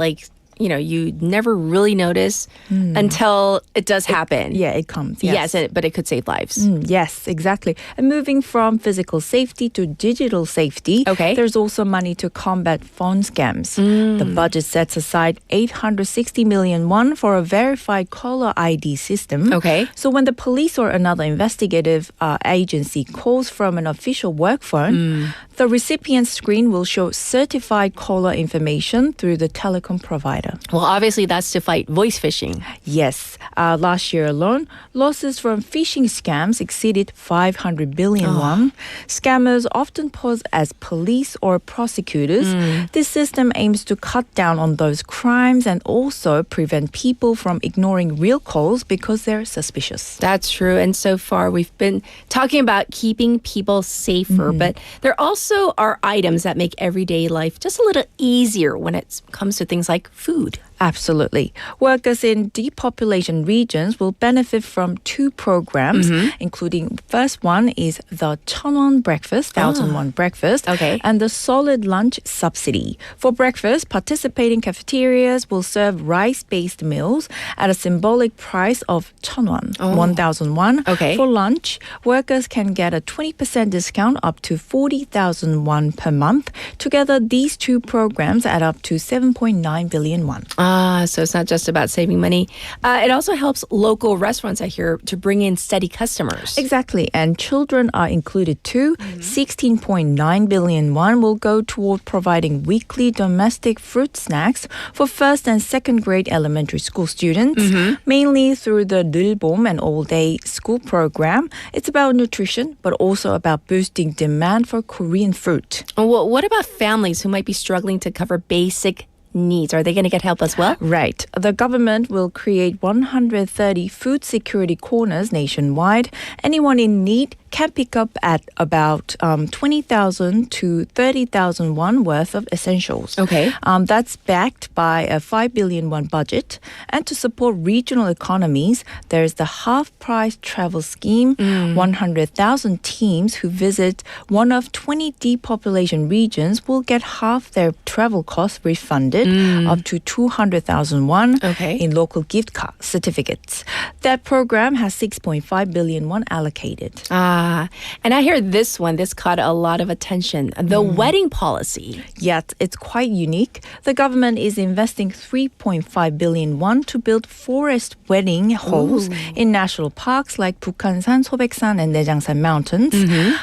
you never really notice until it does happen. It comes. Yes, but it could save lives. Yes, exactly. And moving from physical safety to digital safety, there's also money to combat phone scams. The budget sets aside 860 million won for a verified caller ID system. So when the police or another investigative agency calls from an official work phone, the recipient's screen will show certified caller information through the telecom provider. Well, obviously, that's to fight voice phishing. Yes. Last year alone, losses from phishing scams exceeded 500 billion won. Scammers often pose as police or prosecutors. This system aims to cut down on those crimes and also prevent people from ignoring real calls because they're suspicious. That's true. And so far, we've been talking about keeping people safer, but there also are items that make everyday life just a little easier when it comes to things like food. Absolutely. Workers in depopulation regions will benefit from two programs, including first one is the 1,000won breakfast, 1,000won breakfast, and the solid lunch subsidy. For breakfast, participating cafeterias will serve rice-based meals at a symbolic price of 1,000won, 1,000 won. For lunch, workers can get a 20% discount up to 40,000 won per month. Together, these two programs add up to 7.9 billion won. So it's not just about saving money. It also helps local restaurants, I hear, to bring in steady customers. Exactly. And children are included too. 16.9 billion won will go toward providing weekly domestic fruit snacks for first and second grade elementary school students, mainly through the Nilbom and all-day school program. It's about nutrition, but also about boosting demand for Korean fruit. Well, what about families who might be struggling to cover basic needs? Are they going to get help as well? Right. The government will create 130 food security corners nationwide. Anyone in need can pick up at about 20,000 to 30,000 won worth of essentials. That's backed by a 5 billion won budget. And to support regional economies, there's the half-price travel scheme. 100,000 teams who visit one of 20 depopulation regions will get half their travel costs refunded, up to 200,000 won in local gift certificates. That program has 6.5 billion won allocated. And I hear this caught a lot of attention. The wedding policy. Yet it's quite unique. The government is investing 3.5 billion won to build forest wedding halls in national parks like Bukhansan, Sobeksan, and Naejangsan mountains.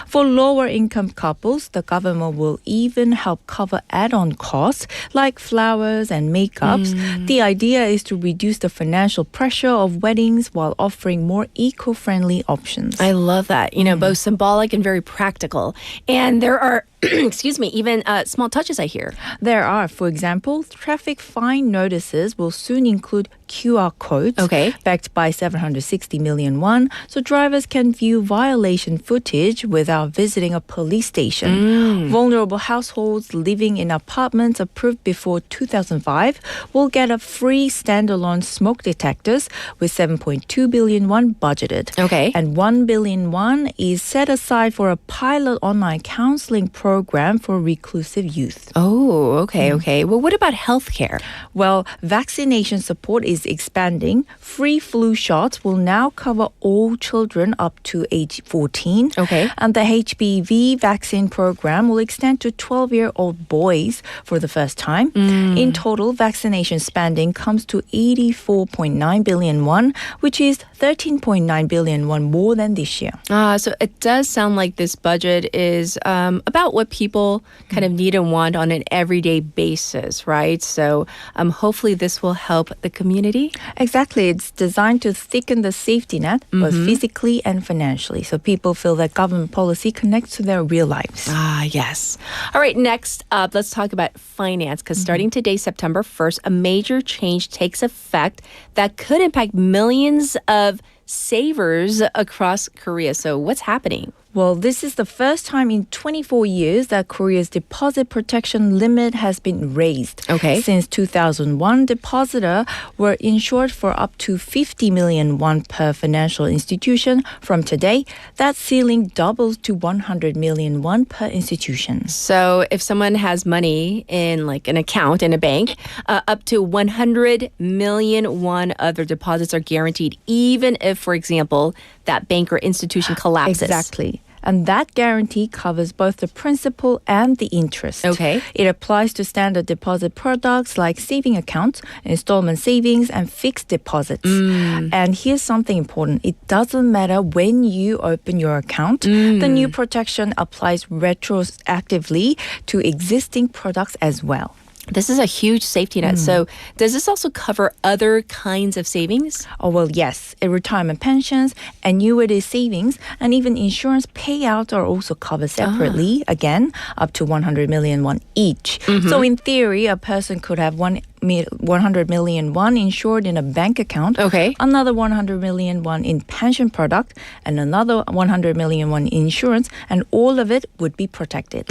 For lower income couples, the government will even help cover add-on costs like flowers and makeups. The idea is to reduce the financial pressure of weddings while offering more eco-friendly options. I love that. Both symbolic and very practical. And there are even small touches I hear. There are. For example, traffic fine notices will soon include QR codes backed by 760 million won, so drivers can view violation footage without visiting a police station. Vulnerable households living in apartments approved before 2005 will get a free standalone smoke detectors with 7.2 billion won budgeted. And 1 billion won is set aside for a pilot online counseling program for reclusive youth. Okay. Well, what about healthcare? Well, vaccination support is expanding. Free flu shots will now cover all children up to age 14. And the HPV vaccine program will extend to 12-year-old boys for the first time. In total, vaccination spending comes to 84.9 billion won, which is 13.9 billion won more than this year. So it does sound like this budget is about what people kind of need and want on an everyday basis, right? So hopefully this will help the community. Exactly. It's designed to thicken the safety net, both physically and financially, so people feel that government policy connects to their real lives. Ah, yes. All right, next up, let's talk about finance, because starting today, September 1st, a major change takes effect that could impact millions of savers across Korea. So what's happening? Well, this is the first time in 24 years that Korea's deposit protection limit has been raised. Okay. Since 2001, depositor were insured for up to 50 million won per financial institution. From today, that ceiling doubles to 100 million won per institution. So if someone has money in like an account in a bank, up to 100 million won of their deposits are guaranteed, even if, for example, that bank or institution collapses. Exactly. And that guarantee covers both the principal and the interest. Okay. It applies to standard deposit products like saving accounts, installment savings, and fixed deposits. And here's something important. It doesn't matter when you open your account. The new protection applies retroactively to existing products as well. This is a huge safety net. So does this also cover other kinds of savings? Oh, well, yes. Retirement pensions, annuity savings, and even insurance payouts are also covered separately, again, up to 100 million won each. So in theory, a person could have 100 million won insured in a bank account, another 100 million won in pension product, and another 100 million won in insurance, and all of it would be protected.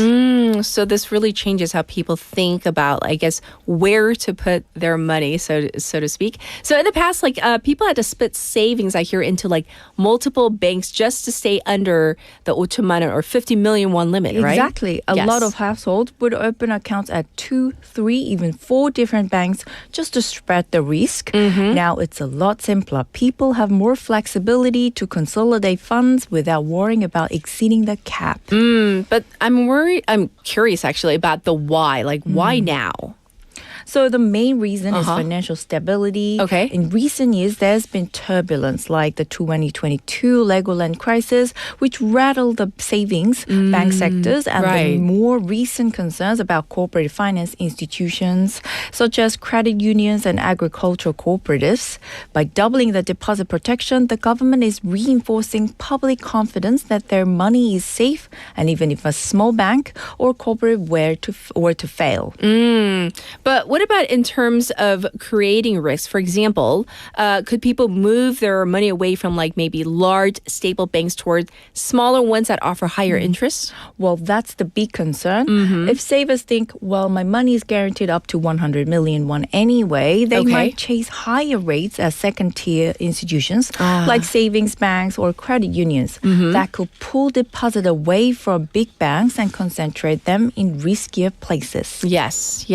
So this really changes how people think about, I guess, where to put their money, so to speak. So in the past, like people had to split savings, I hear, into like multiple banks just to stay under the 5천만 원 or 50 million won limit, right? Exactly. A lot of households would open accounts at 2, 3, even 4 different banks just to spread the risk. Now it's a lot simpler. People have more flexibility to consolidate funds without worrying about exceeding the cap. But I'm curious actually about the why. Like why now? So the main reason is financial stability. In recent years, there's been turbulence like the 2022 Legoland crisis, which rattled the savings bank sectors, and the more recent concerns about corporate finance institutions, such as credit unions and agricultural cooperatives. By doubling the deposit protection, the government is reinforcing public confidence that their money is safe, and even if a small bank or corporate were to fail. But what about in terms of creating risks? For example, could people move their money away from like maybe large staple banks toward smaller ones that offer higher interest? Well, that's the big concern. If savers think, well, my money is guaranteed up to 100 million won anyway, they might chase higher rates as second-tier institutions like savings banks or credit unions that could pull deposit away from big banks and concentrate them in riskier places. Yes.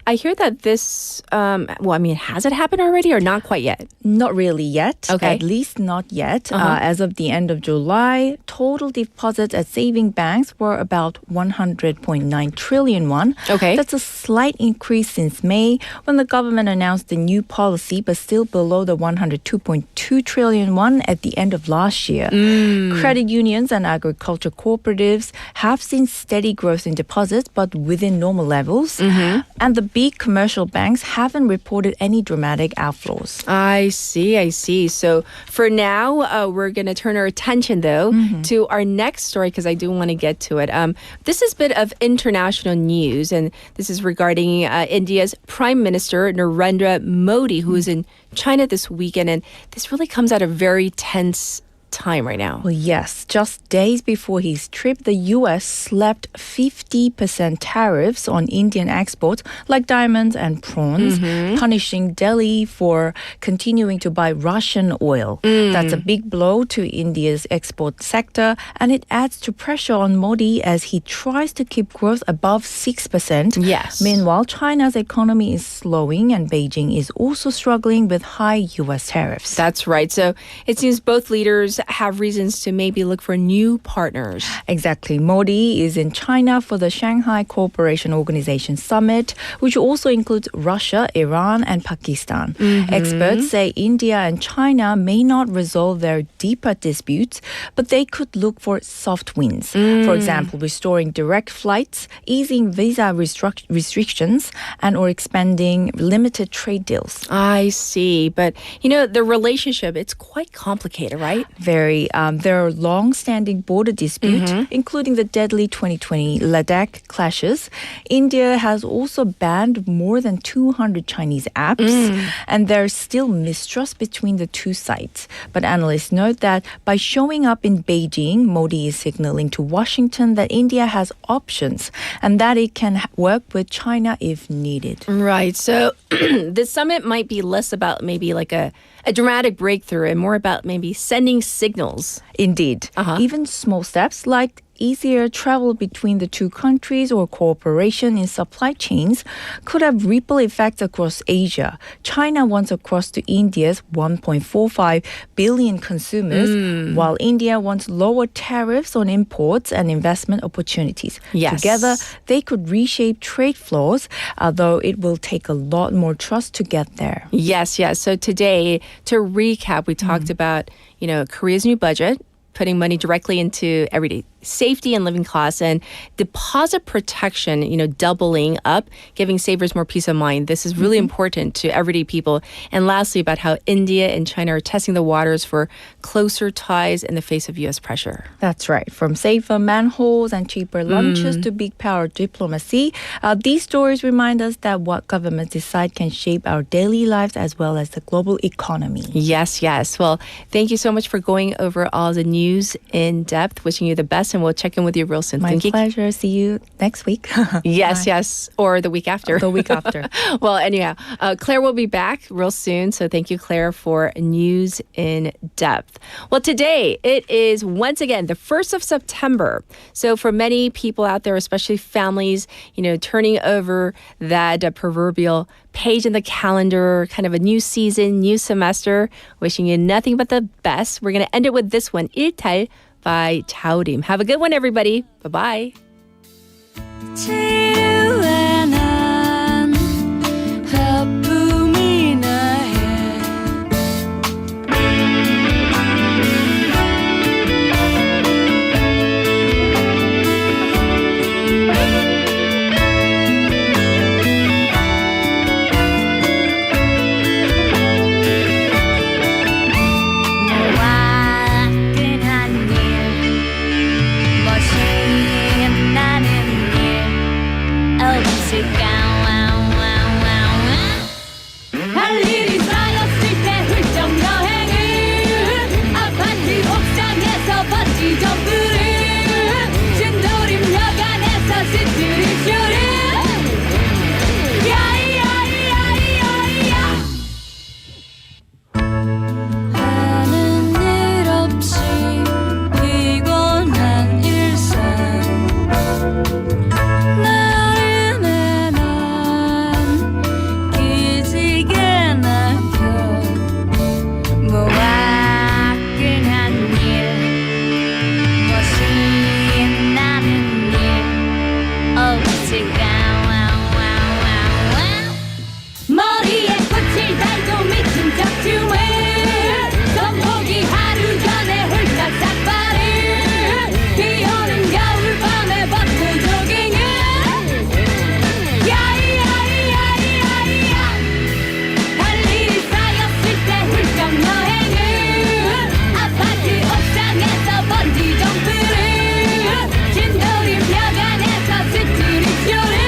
I hear that this, has it happened already or not quite yet? Not really yet. At least not yet. As of the end of July, total deposits at saving banks were about 100.9 trillion won. That's a slight increase since May when the government announced the new policy, but still below the 102.2 trillion won at the end of last year. Credit unions and agriculture cooperatives have seen steady growth in deposits, but within normal levels. And the big commercial banks haven't reported any dramatic outflows. I see. So for now, we're going to turn our attention, though, to our next story, because I do want to get to it. This is a bit of international news, and this is regarding India's Prime Minister, Narendra Modi, who is in China this weekend. And this really comes at a very tense time right now. Well, yes. Just days before his trip, the U.S. slapped 50% tariffs on Indian exports like diamonds and prawns, punishing Delhi for continuing to buy Russian oil. That's a big blow to India's export sector, and it adds to pressure on Modi as he tries to keep growth above 6%. Yes. Meanwhile, China's economy is slowing, and Beijing is also struggling with high U.S. tariffs. That's right. So it seems both leaders have reasons to maybe look for new partners. Exactly. Modi is in China for the Shanghai Cooperation Organization Summit, which also includes Russia, Iran, and Pakistan. Experts say India and China may not resolve their deeper disputes, but they could look for soft wins. For example, restoring direct flights, easing visa restrictions, and or expanding limited trade deals. I see. But, the relationship, it's quite complicated, right? Very. There are long-standing border disputes, including the deadly 2020 Ladakh clashes. India has also banned more than 200 Chinese apps, and there's still mistrust between the two sides. But analysts note that by showing up in Beijing, Modi is signaling to Washington that India has options and that it can work with China if needed. Right. So this summit might be less about maybe like a dramatic breakthrough and more about maybe sending signals. Indeed. Even small steps like easier travel between the two countries or cooperation in supply chains could have ripple effects across Asia. China wants across to India's 1.45 billion consumers, while India wants lower tariffs on imports and investment opportunities. Yes. Together, they could reshape trade flows, although it will take a lot more trust to get there. Yes. So today, to recap, we talked about, Korea's new budget, putting money directly into everyday safety and living costs, and deposit protection, doubling up, giving savers more peace of mind. This is really important to everyday people. And lastly, about how India and China are testing the waters for closer ties in the face of U.S. pressure. That's right. From safer manholes and cheaper lunches to big power diplomacy, these stories remind us that what governments decide can shape our daily lives as well as the global economy. Yes. Well, thank you so much for going over all the news in depth. Wishing you the best, and we'll check in with you real soon. My pleasure. See you next week. Yes. Or the week after. The week after. Well, anyhow, Claire will be back real soon. So thank you, Claire, for news in depth. Well, today it is once again the 1st of September. So for many people out there, especially families, turning over that proverbial page in the calendar, kind of a new season, new semester, wishing you nothing but the best. We're going to end it with this one, 일탈 by Chaorim. Have a good one, everybody. Bye-bye. 번지 점프를 진돌이 벽 안에서 스트릿 쇼를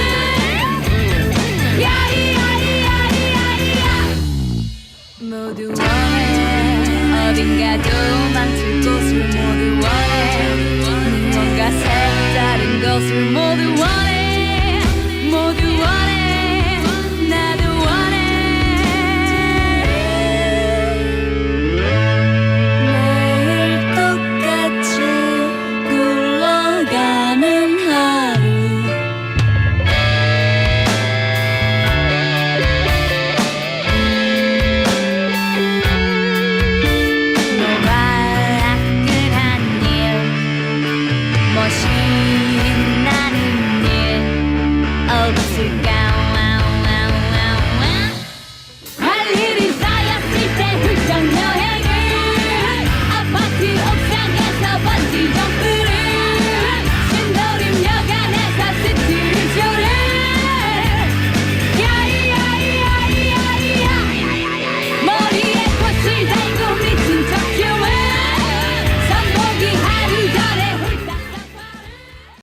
hope to get